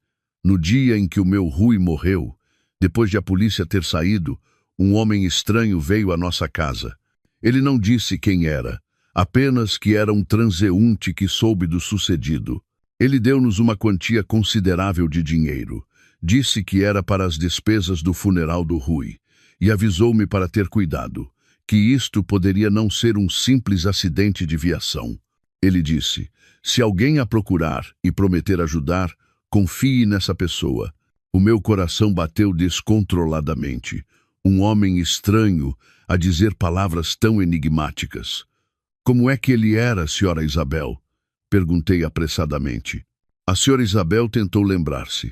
No dia em que o meu Rui morreu, depois de a polícia ter saído, um homem estranho veio à nossa casa. Ele não disse quem era, apenas que era um transeunte que soube do sucedido. Ele deu-nos uma quantia considerável de dinheiro. Disse que era para as despesas do funeral do Rui e avisou-me para ter cuidado, que isto poderia não ser um simples acidente de viação. Ele disse, se alguém a procurar e prometer ajudar, confie nessa pessoa. O meu coração bateu descontroladamente. Um homem estranho a dizer palavras tão enigmáticas. Como é que ele era, senhora Isabel? Perguntei apressadamente. A senhora Isabel tentou lembrar-se.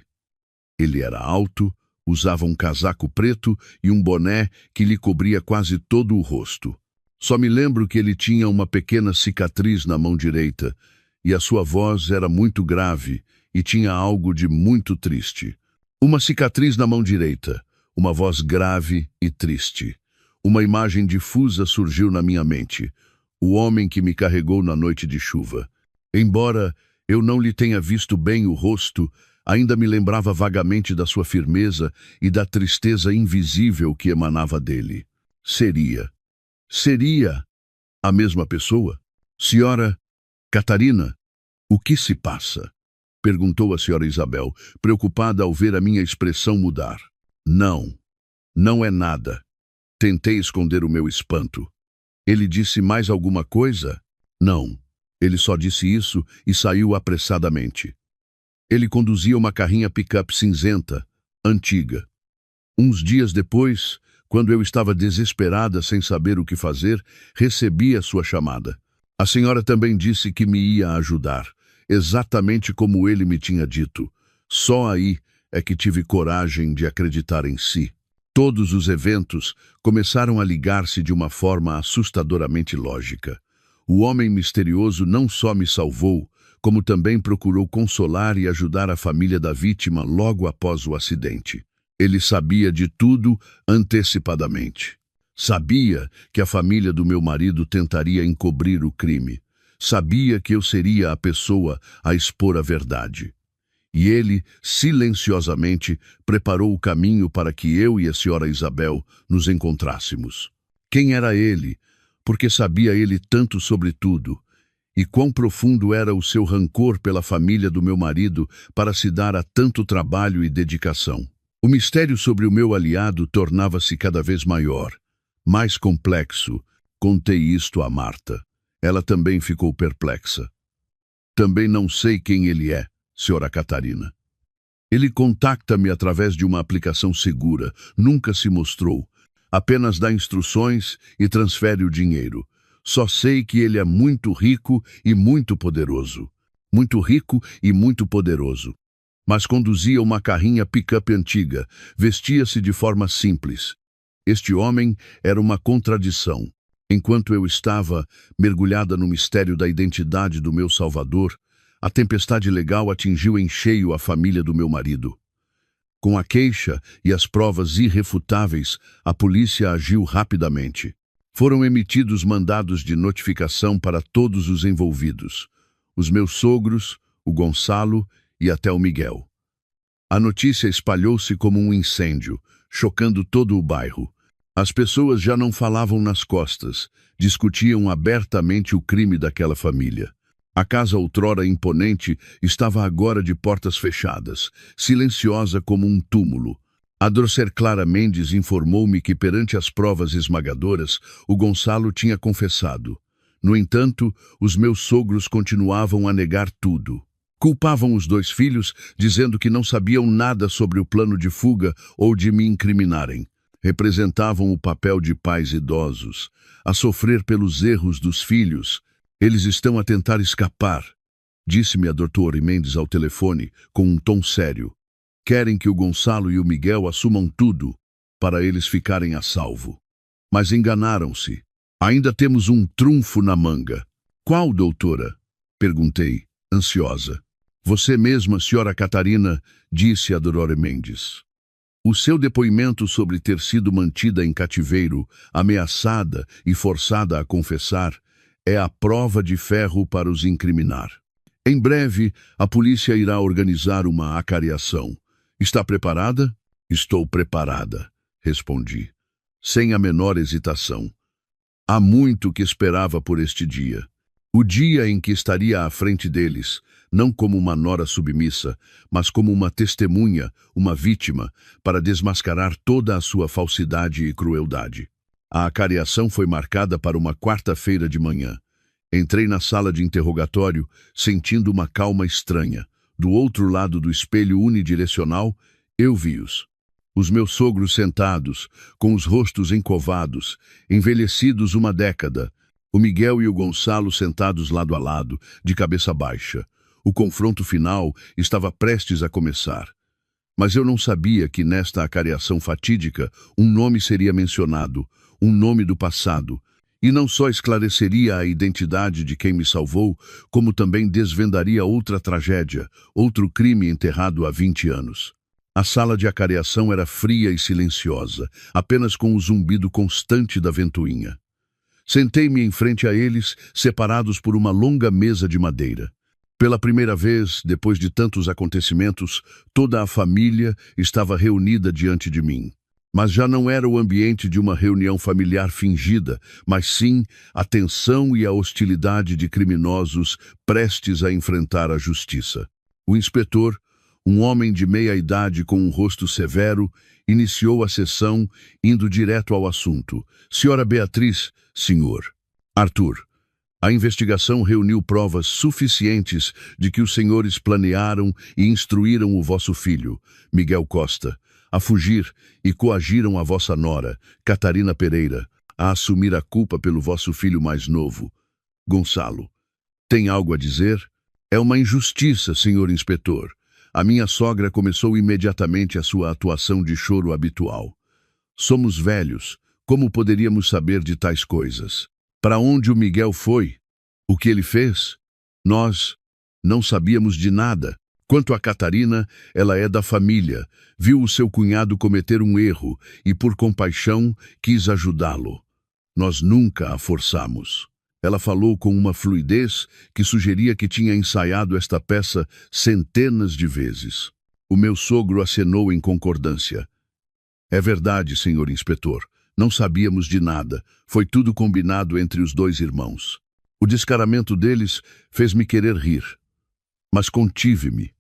Ele era alto, usava um casaco preto e um boné que lhe cobria quase todo o rosto. Só me lembro que ele tinha uma pequena cicatriz na mão direita e a sua voz era muito grave e tinha algo de muito triste. Uma cicatriz na mão direita, uma voz grave e triste. Uma imagem difusa surgiu na minha mente. O homem que me carregou na noite de chuva. Embora eu não lhe tenha visto bem o rosto, ainda me lembrava vagamente da sua firmeza e da tristeza invisível que emanava dele. Seria a mesma pessoa? Senhora Catarina, o que se passa? Perguntou a senhora Isabel, preocupada ao ver a minha expressão mudar. Não é nada. Tentei esconder o meu espanto. Ele disse mais alguma coisa? Não. Ele só disse isso e saiu apressadamente. Ele conduzia uma carrinha picape cinzenta, antiga. Uns dias depois, quando eu estava desesperada sem saber o que fazer, recebi a sua chamada. A senhora também disse que me ia ajudar, exatamente como ele me tinha dito. Só aí é que tive coragem de acreditar em si. Todos os eventos começaram a ligar-se de uma forma assustadoramente lógica. O homem misterioso não só me salvou, como também procurou consolar e ajudar a família da vítima logo após o acidente. Ele sabia de tudo antecipadamente. Sabia que a família do meu marido tentaria encobrir o crime. Sabia que eu seria a pessoa a expor a verdade. E ele, silenciosamente, preparou o caminho para que eu e a senhora Isabel nos encontrássemos. Quem era ele? Porque sabia ele tanto sobre tudo, e quão profundo era o seu rancor pela família do meu marido para se dar a tanto trabalho e dedicação. O mistério sobre o meu aliado tornava-se cada vez maior, mais complexo. Contei isto a Marta. Ela também ficou perplexa. Também não sei quem ele é, senhora Catarina. Ele contacta-me através de uma aplicação segura, nunca se mostrou. Apenas dá instruções e transfere o dinheiro. Só sei que ele é muito rico e muito poderoso. Muito rico e muito poderoso. Mas conduzia uma carrinha picape antiga, vestia-se de forma simples. Este homem era uma contradição. Enquanto eu estava mergulhada no mistério da identidade do meu Salvador, a tempestade legal atingiu em cheio a família do meu marido. Com a queixa e as provas irrefutáveis, a polícia agiu rapidamente. Foram emitidos mandados de notificação para todos os envolvidos, os meus sogros, o Gonçalo e até o Miguel. A notícia espalhou-se como um incêndio, chocando todo o bairro. As pessoas já não falavam nas costas, discutiam abertamente o crime daquela família. A casa outrora imponente estava agora de portas fechadas, silenciosa como um túmulo. A Drocer Clara Mendes informou-me que, perante as provas esmagadoras, o Gonçalo tinha confessado. No entanto, os meus sogros continuavam a negar tudo. Culpavam os dois filhos, dizendo que não sabiam nada sobre o plano de fuga ou de me incriminarem. Representavam o papel de pais idosos, a sofrer pelos erros dos filhos. Eles estão a tentar escapar, disse-me a doutora Mendes ao telefone, com um tom sério. Querem que o Gonçalo e o Miguel assumam tudo, para eles ficarem a salvo. Mas enganaram-se. Ainda temos um trunfo na manga. Qual, doutora? Perguntei, ansiosa. Você mesma, senhora Catarina, disse a doutora Mendes. O seu depoimento sobre ter sido mantida em cativeiro, ameaçada e forçada a confessar, é a prova de ferro para os incriminar. Em breve, a polícia irá organizar uma acariação. Está preparada? Estou preparada, respondi, sem a menor hesitação. Há muito que esperava por este dia. O dia em que estaria à frente deles, não como uma nora submissa, mas como uma testemunha, uma vítima, para desmascarar toda a sua falsidade e crueldade. A acariação foi marcada para uma quarta-feira de manhã. Entrei na sala de interrogatório, sentindo uma calma estranha. Do outro lado do espelho unidirecional, eu vi-os. Os meus sogros sentados, com os rostos encovados, envelhecidos uma década. O Miguel e o Gonçalo sentados lado a lado, de cabeça baixa. O confronto final estava prestes a começar. Mas eu não sabia que nesta acariação fatídica um nome seria mencionado, um nome do passado, e não só esclareceria a identidade de quem me salvou, como também desvendaria outra tragédia, outro crime enterrado há 20 anos. A sala de acariação era fria e silenciosa, apenas com o zumbido constante da ventoinha. Sentei-me em frente a eles, separados por uma longa mesa de madeira. Pela primeira vez, depois de tantos acontecimentos, toda a família estava reunida diante de mim. Mas já não era o ambiente de uma reunião familiar fingida, mas sim a tensão e a hostilidade de criminosos prestes a enfrentar a justiça. O inspetor, um homem de meia idade com um rosto severo, iniciou a sessão, indo direto ao assunto. Senhora Beatriz, senhor. Arthur. A investigação reuniu provas suficientes de que os senhores planearam e instruíram o vosso filho, Miguel Costa, a fugir e coagiram a vossa nora, Catarina Pereira, a assumir a culpa pelo vosso filho mais novo, Gonçalo. Tem algo a dizer? É uma injustiça, senhor inspetor. A minha sogra começou imediatamente a sua atuação de choro habitual. Somos velhos, como poderíamos saber de tais coisas? Para onde o Miguel foi? O que ele fez? Nós não sabíamos de nada. Quanto a Catarina, ela é da família, viu o seu cunhado cometer um erro e, por compaixão, quis ajudá-lo. Nós nunca a forçamos. Ela falou com uma fluidez que sugeria que tinha ensaiado esta peça centenas de vezes. O meu sogro acenou em concordância. É verdade, senhor inspetor. Não sabíamos de nada. Foi tudo combinado entre os dois irmãos. O descaramento deles fez-me querer rir. Mas contive-me.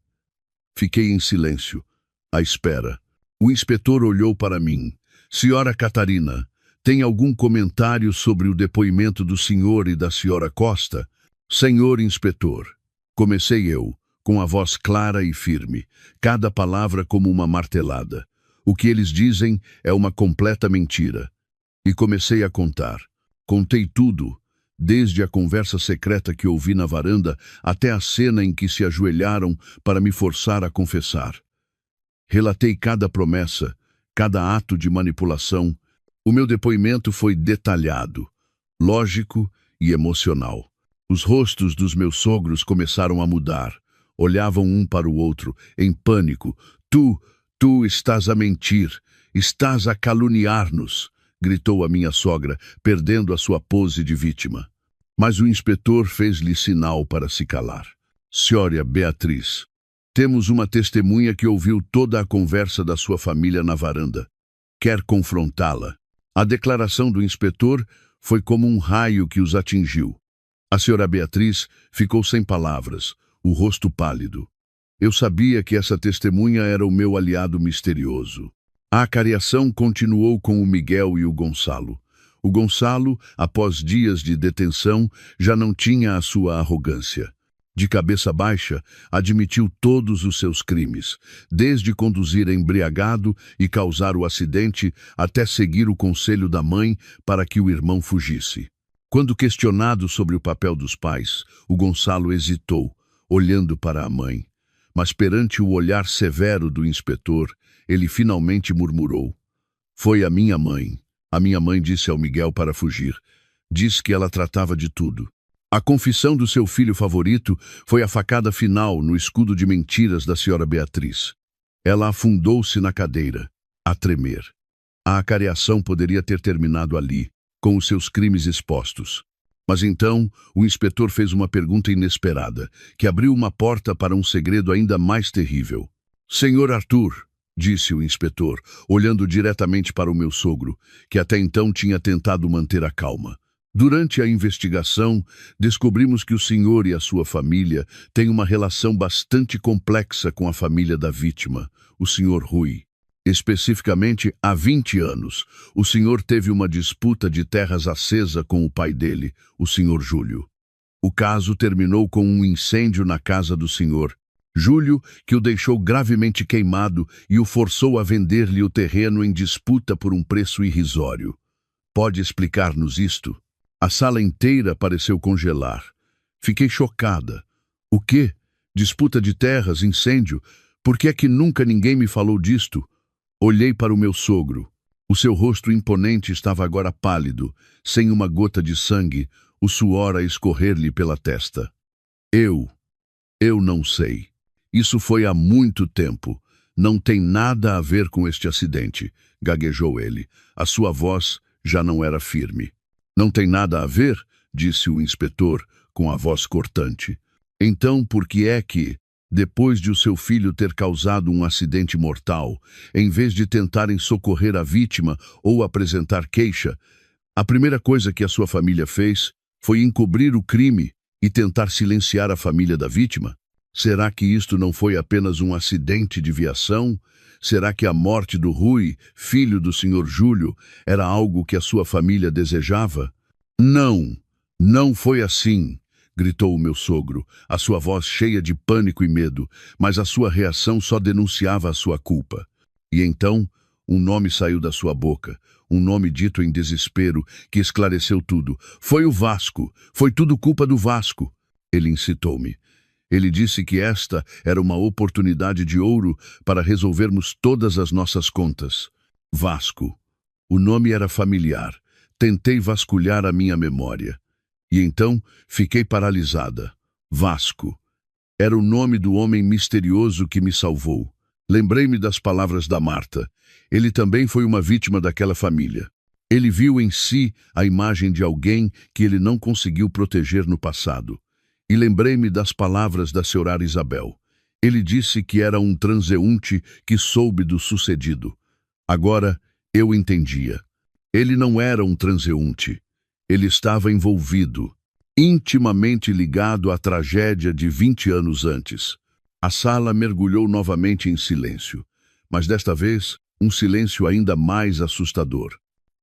Fiquei em silêncio, à espera. O inspetor olhou para mim. Senhora Catarina, tem algum comentário sobre o depoimento do senhor e da senhora Costa? Senhor inspetor, comecei eu, com a voz clara e firme, cada palavra como uma martelada. O que eles dizem é uma completa mentira. E comecei a contar. Contei tudo, desde a conversa secreta que ouvi na varanda até a cena em que se ajoelharam para me forçar a confessar. Relatei cada promessa, cada ato de manipulação. O meu depoimento foi detalhado, lógico e emocional. Os rostos dos meus sogros começaram a mudar. Olhavam um para o outro, em pânico. Tu estás a mentir, estás a caluniar-nos, gritou a minha sogra, perdendo a sua pose de vítima. Mas o inspetor fez-lhe sinal para se calar. Senhora Beatriz, temos uma testemunha que ouviu toda a conversa da sua família na varanda. Quer confrontá-la? A declaração do inspetor foi como um raio que os atingiu. A senhora Beatriz ficou sem palavras, o rosto pálido. Eu sabia que essa testemunha era o meu aliado misterioso. A acariação continuou com o Miguel e o Gonçalo. O Gonçalo, após dias de detenção, já não tinha a sua arrogância. De cabeça baixa, admitiu todos os seus crimes, desde conduzir embriagado e causar o acidente até seguir o conselho da mãe para que o irmão fugisse. Quando questionado sobre o papel dos pais, o Gonçalo hesitou, olhando para a mãe. Mas perante o olhar severo do inspetor, ele finalmente murmurou: "Foi a minha mãe. A minha mãe disse ao Miguel para fugir. Diz que ela tratava de tudo." A confissão do seu filho favorito foi a facada final no escudo de mentiras da senhora Beatriz. Ela afundou-se na cadeira, a tremer. A acariação poderia ter terminado ali, com os seus crimes expostos. Mas então, o inspetor fez uma pergunta inesperada, que abriu uma porta para um segredo ainda mais terrível. "Senhor Arthur", disse o inspetor, olhando diretamente para o meu sogro, que até então tinha tentado manter a calma. "Durante a investigação, descobrimos que o senhor e a sua família têm uma relação bastante complexa com a família da vítima, o senhor Rui. Especificamente, há 20 anos, o senhor teve uma disputa de terras acesa com o pai dele, o senhor Júlio. O caso terminou com um incêndio na casa do senhor. Júlio, que o deixou gravemente queimado e o forçou a vender-lhe o terreno em disputa por um preço irrisório. Pode explicar-nos isto?" A sala inteira pareceu congelar. Fiquei chocada. "O quê? Disputa de terras, incêndio? Por que é que nunca ninguém me falou disto?" Olhei para o meu sogro. O seu rosto imponente estava agora pálido, sem uma gota de sangue, o suor a escorrer-lhe pela testa. Eu não sei. Isso foi há muito tempo. Não tem nada a ver com este acidente", gaguejou ele. A sua voz já não era firme. "Não tem nada a ver?", disse o inspetor, com a voz cortante. "Então, por que é que, depois de o seu filho ter causado um acidente mortal, em vez de tentarem socorrer a vítima ou apresentar queixa, a primeira coisa que a sua família fez foi encobrir o crime e tentar silenciar a família da vítima? Será que isto não foi apenas um acidente de viação? Será que a morte do Rui, filho do senhor Júlio, era algo que a sua família desejava?" Não foi assim", gritou o meu sogro, a sua voz cheia de pânico e medo, mas a sua reação só denunciava a sua culpa. E então, um nome saiu da sua boca, um nome dito em desespero, que esclareceu tudo. "Foi o Vasco, foi tudo culpa do Vasco." Ele incitou-me. Ele disse que esta era uma oportunidade de ouro para resolvermos todas as nossas contas. Vasco. O nome era familiar. Tentei vasculhar a minha memória. E então fiquei paralisada. Vasco. Era o nome do homem misterioso que me salvou. Lembrei-me das palavras da Marta. Ele também foi uma vítima daquela família. Ele viu em si a imagem de alguém que ele não conseguiu proteger no passado. E lembrei-me das palavras da senhora Isabel. Ele disse que era um transeunte que soube do sucedido. Agora eu entendia. Ele não era um transeunte. Ele estava envolvido, intimamente ligado à tragédia de 20 anos antes. A sala mergulhou novamente em silêncio, mas desta vez um silêncio ainda mais assustador.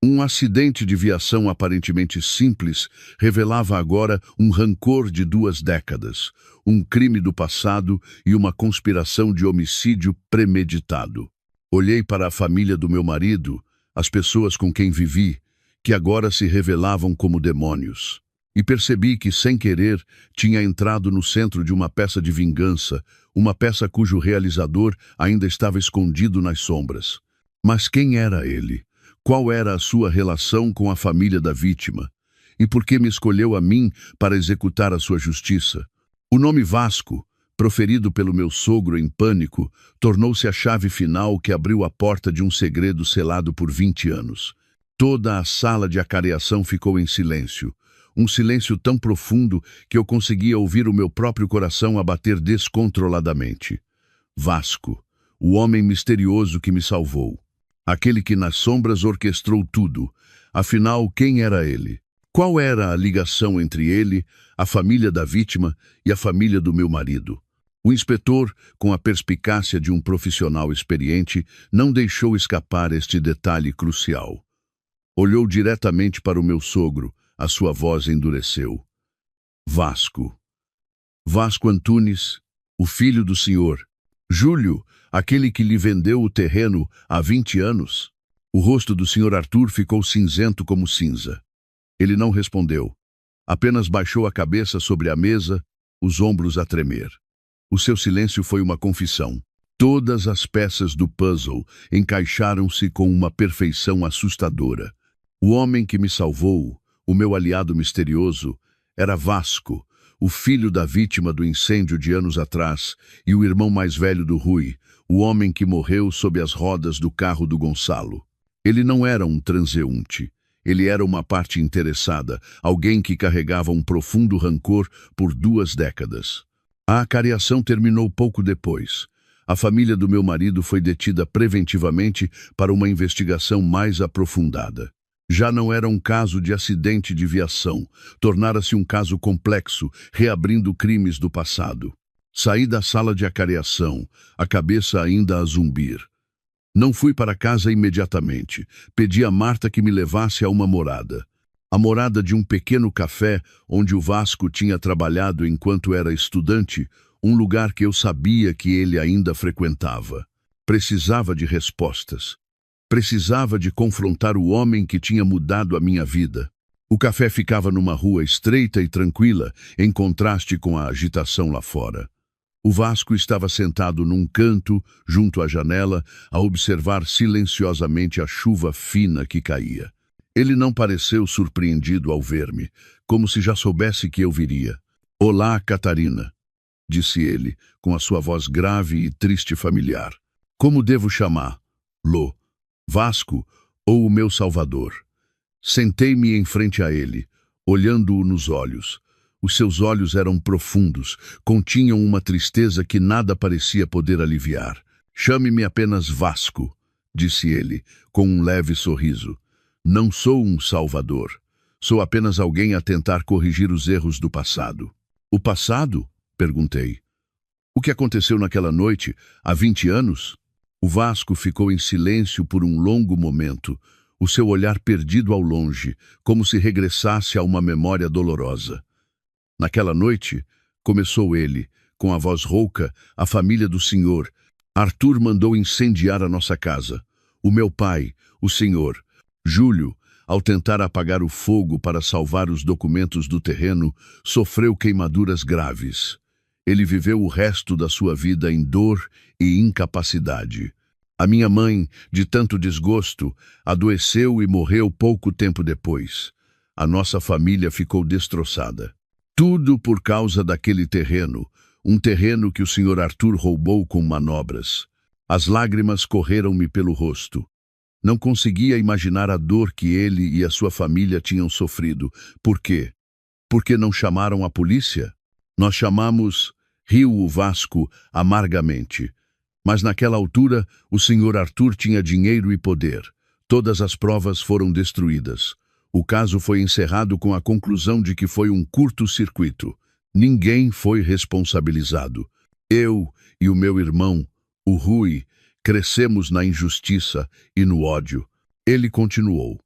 Um acidente de viação aparentemente simples revelava agora um rancor de 2 décadas, um crime do passado e uma conspiração de homicídio premeditado. Olhei para a família do meu marido, as pessoas com quem vivi, que agora se revelavam como demônios, e percebi que, sem querer, tinha entrado no centro de uma peça de vingança, uma peça cujo realizador ainda estava escondido nas sombras. Mas quem era ele? Qual era a sua relação com a família da vítima? E por que me escolheu a mim para executar a sua justiça? O nome Vasco, proferido pelo meu sogro em pânico, tornou-se a chave final que abriu a porta de um segredo selado por 20 anos. Toda a sala de acareação ficou em silêncio. Um silêncio tão profundo que eu conseguia ouvir o meu próprio coração a bater descontroladamente. Vasco, o homem misterioso que me salvou. Aquele que nas sombras orquestrou tudo. Afinal, quem era ele? Qual era a ligação entre ele, a família da vítima e a família do meu marido? O inspetor, com a perspicácia de um profissional experiente, não deixou escapar este detalhe crucial. Olhou diretamente para o meu sogro, a sua voz endureceu. Vasco. Vasco Antunes, o filho do senhor. Júlio, aquele que lhe vendeu o terreno há 20 anos. O rosto do senhor Arthur ficou cinzento como cinza. Ele não respondeu. Apenas baixou a cabeça sobre a mesa, os ombros a tremer. O seu silêncio foi uma confissão. Todas as peças do puzzle encaixaram-se com uma perfeição assustadora. O homem que me salvou, o meu aliado misterioso, era Vasco, o filho da vítima do incêndio de anos atrás e o irmão mais velho do Rui, o homem que morreu sob as rodas do carro do Gonçalo. Ele não era um transeunte. Ele era uma parte interessada, alguém que carregava um profundo rancor por 2 décadas. A acareação terminou pouco depois. A família do meu marido foi detida preventivamente para uma investigação mais aprofundada. Já não era um caso de acidente de viação, tornara-se um caso complexo, reabrindo crimes do passado. Saí da sala de acareação, a cabeça ainda a zumbir. Não fui para casa imediatamente. Pedi a Marta que me levasse a uma morada. A morada de um pequeno café onde o Vasco tinha trabalhado enquanto era estudante, um lugar que eu sabia que ele ainda frequentava. Precisava de respostas. Precisava de confrontar o homem que tinha mudado a minha vida. O café ficava numa rua estreita e tranquila, em contraste com a agitação lá fora. O Vasco estava sentado num canto, junto à janela, a observar silenciosamente a chuva fina que caía. Ele não pareceu surpreendido ao ver-me, como se já soubesse que eu viria. "Olá, Catarina", disse ele, com a sua voz grave e triste familiar. "Como devo chamar? Lô, Vasco ou o meu Salvador?" Sentei-me em frente a ele, olhando-o nos olhos. Os seus olhos eram profundos, continham uma tristeza que nada parecia poder aliviar. "Chame-me apenas Vasco", disse ele, com um leve sorriso. "Não sou um salvador. Sou apenas alguém a tentar corrigir os erros do passado." "O passado?" perguntei. "O que aconteceu naquela noite, há 20 anos?" O Vasco ficou em silêncio por um longo momento, o seu olhar perdido ao longe, como se regressasse a uma memória dolorosa. "Naquela noite", começou ele, com a voz rouca, "a família do senhor. Arthur mandou incendiar a nossa casa. O meu pai, o senhor, Júlio, ao tentar apagar o fogo para salvar os documentos do terreno, sofreu queimaduras graves. Ele viveu o resto da sua vida em dor e incapacidade. A minha mãe, de tanto desgosto, adoeceu e morreu pouco tempo depois. A nossa família ficou destroçada. Tudo por causa daquele terreno, um terreno que o senhor Arthur roubou com manobras. As lágrimas correram-me pelo rosto. Não conseguia imaginar a dor que ele e a sua família tinham sofrido. Por quê? Porque não chamaram a polícia? Nós chamamos, riu o Vasco amargamente. Mas naquela altura, o senhor Arthur tinha dinheiro e poder. Todas as provas foram destruídas. O caso foi encerrado com a conclusão de que foi um curto-circuito. Ninguém foi responsabilizado. Eu e o meu irmão, o Rui, crescemos na injustiça e no ódio. Ele continuou.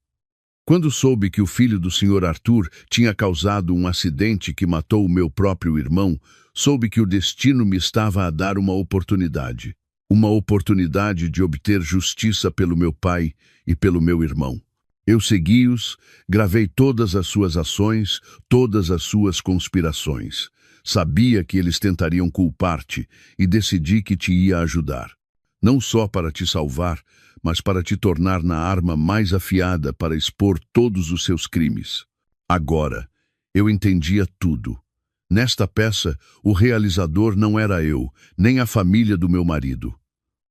Quando soube que o filho do senhor Arthur tinha causado um acidente que matou o meu próprio irmão, soube que o destino me estava a dar uma oportunidade. Uma oportunidade de obter justiça pelo meu pai e pelo meu irmão. Eu segui-os, gravei todas as suas ações, todas as suas conspirações. Sabia que eles tentariam culpar-te e decidi que te ia ajudar. Não só para te salvar, mas para te tornar na arma mais afiada para expor todos os seus crimes. Agora, eu entendia tudo. Nesta peça, o realizador não era eu, nem a família do meu marido.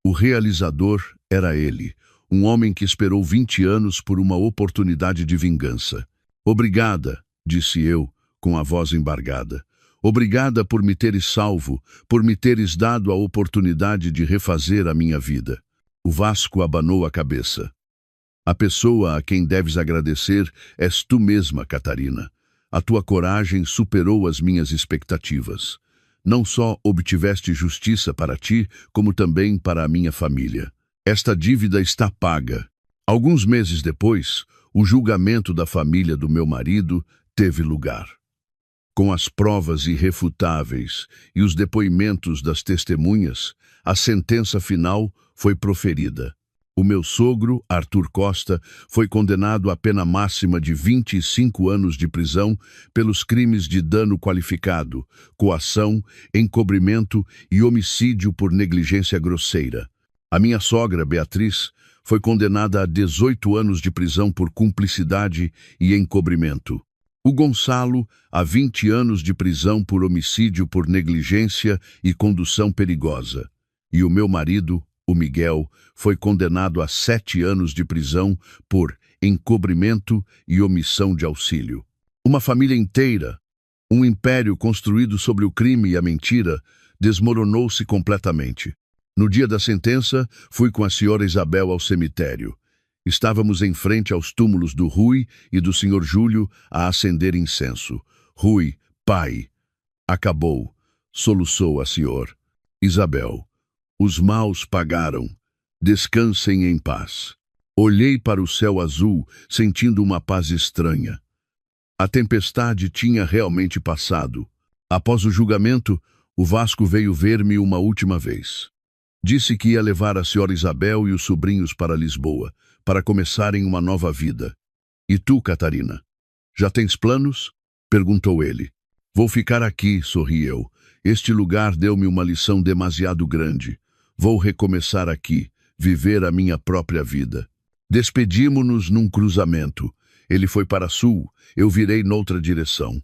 O realizador era ele, um homem que esperou 20 anos por uma oportunidade de vingança. Obrigada, disse eu, com a voz embargada. Obrigada por me teres salvo, por me teres dado a oportunidade de refazer a minha vida. O Vasco abanou a cabeça. A pessoa a quem deves agradecer és tu mesma, Catarina. A tua coragem superou as minhas expectativas. Não só obtiveste justiça para ti, como também para a minha família. Esta dívida está paga. Alguns meses depois, o julgamento da família do meu marido teve lugar. Com as provas irrefutáveis e os depoimentos das testemunhas, a sentença final foi proferida. O meu sogro, Arthur Costa, foi condenado à pena máxima de 25 anos de prisão pelos crimes de dano qualificado, coação, encobrimento e homicídio por negligência grosseira. A minha sogra, Beatriz, foi condenada a 18 anos de prisão por cumplicidade e encobrimento. O Gonçalo, a 20 anos de prisão por homicídio por negligência e condução perigosa. E o meu marido, o Miguel, foi condenado a 7 anos de prisão por encobrimento e omissão de auxílio. Uma família inteira, um império construído sobre o crime e a mentira, desmoronou-se completamente. No dia da sentença, fui com a senhora Isabel ao cemitério. Estávamos em frente aos túmulos do Rui e do senhor Júlio a acender incenso. Rui, pai. Acabou, soluçou a senhor. Isabel. Os maus pagaram. Descansem em paz. Olhei para o céu azul, sentindo uma paz estranha. A tempestade tinha realmente passado. Após o julgamento, o Vasco veio ver-me uma última vez. Disse que ia levar a senhora Isabel e os sobrinhos para Lisboa, para começarem uma nova vida. E tu, Catarina? Já tens planos? Perguntou ele. Vou ficar aqui, sorri eu. Este lugar deu-me uma lição demasiado grande. Vou recomeçar aqui, viver a minha própria vida. Despedimo-nos num cruzamento. Ele foi para sul, eu virei noutra direção.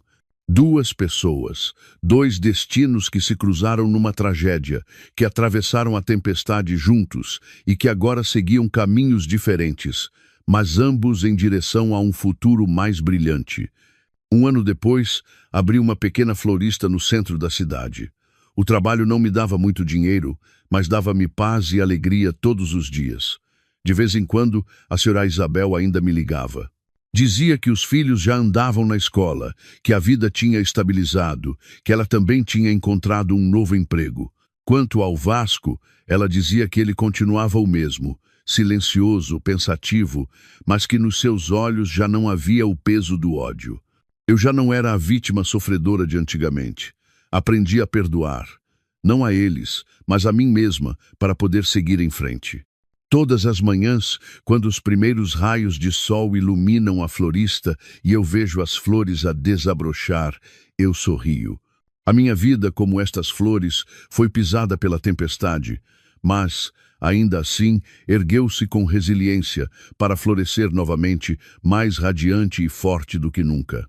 Duas pessoas, dois destinos que se cruzaram numa tragédia, que atravessaram a tempestade juntos e que agora seguiam caminhos diferentes, mas ambos em direção a um futuro mais brilhante. Um ano depois, abri uma pequena florista no centro da cidade. O trabalho não me dava muito dinheiro, mas dava-me paz e alegria todos os dias. De vez em quando, a senhora Isabel ainda me ligava. Dizia que os filhos já andavam na escola, que a vida tinha estabilizado, que ela também tinha encontrado um novo emprego. Quanto ao Vasco, ela dizia que ele continuava o mesmo, silencioso, pensativo, mas que nos seus olhos já não havia o peso do ódio. Eu já não era a vítima sofredora de antigamente. Aprendi a perdoar, não a eles, mas a mim mesma, para poder seguir em frente. Todas as manhãs, quando os primeiros raios de sol iluminam a florista e eu vejo as flores a desabrochar, eu sorrio. A minha vida, como estas flores, foi pisada pela tempestade, mas, ainda assim, ergueu-se com resiliência para florescer novamente, mais radiante e forte do que nunca.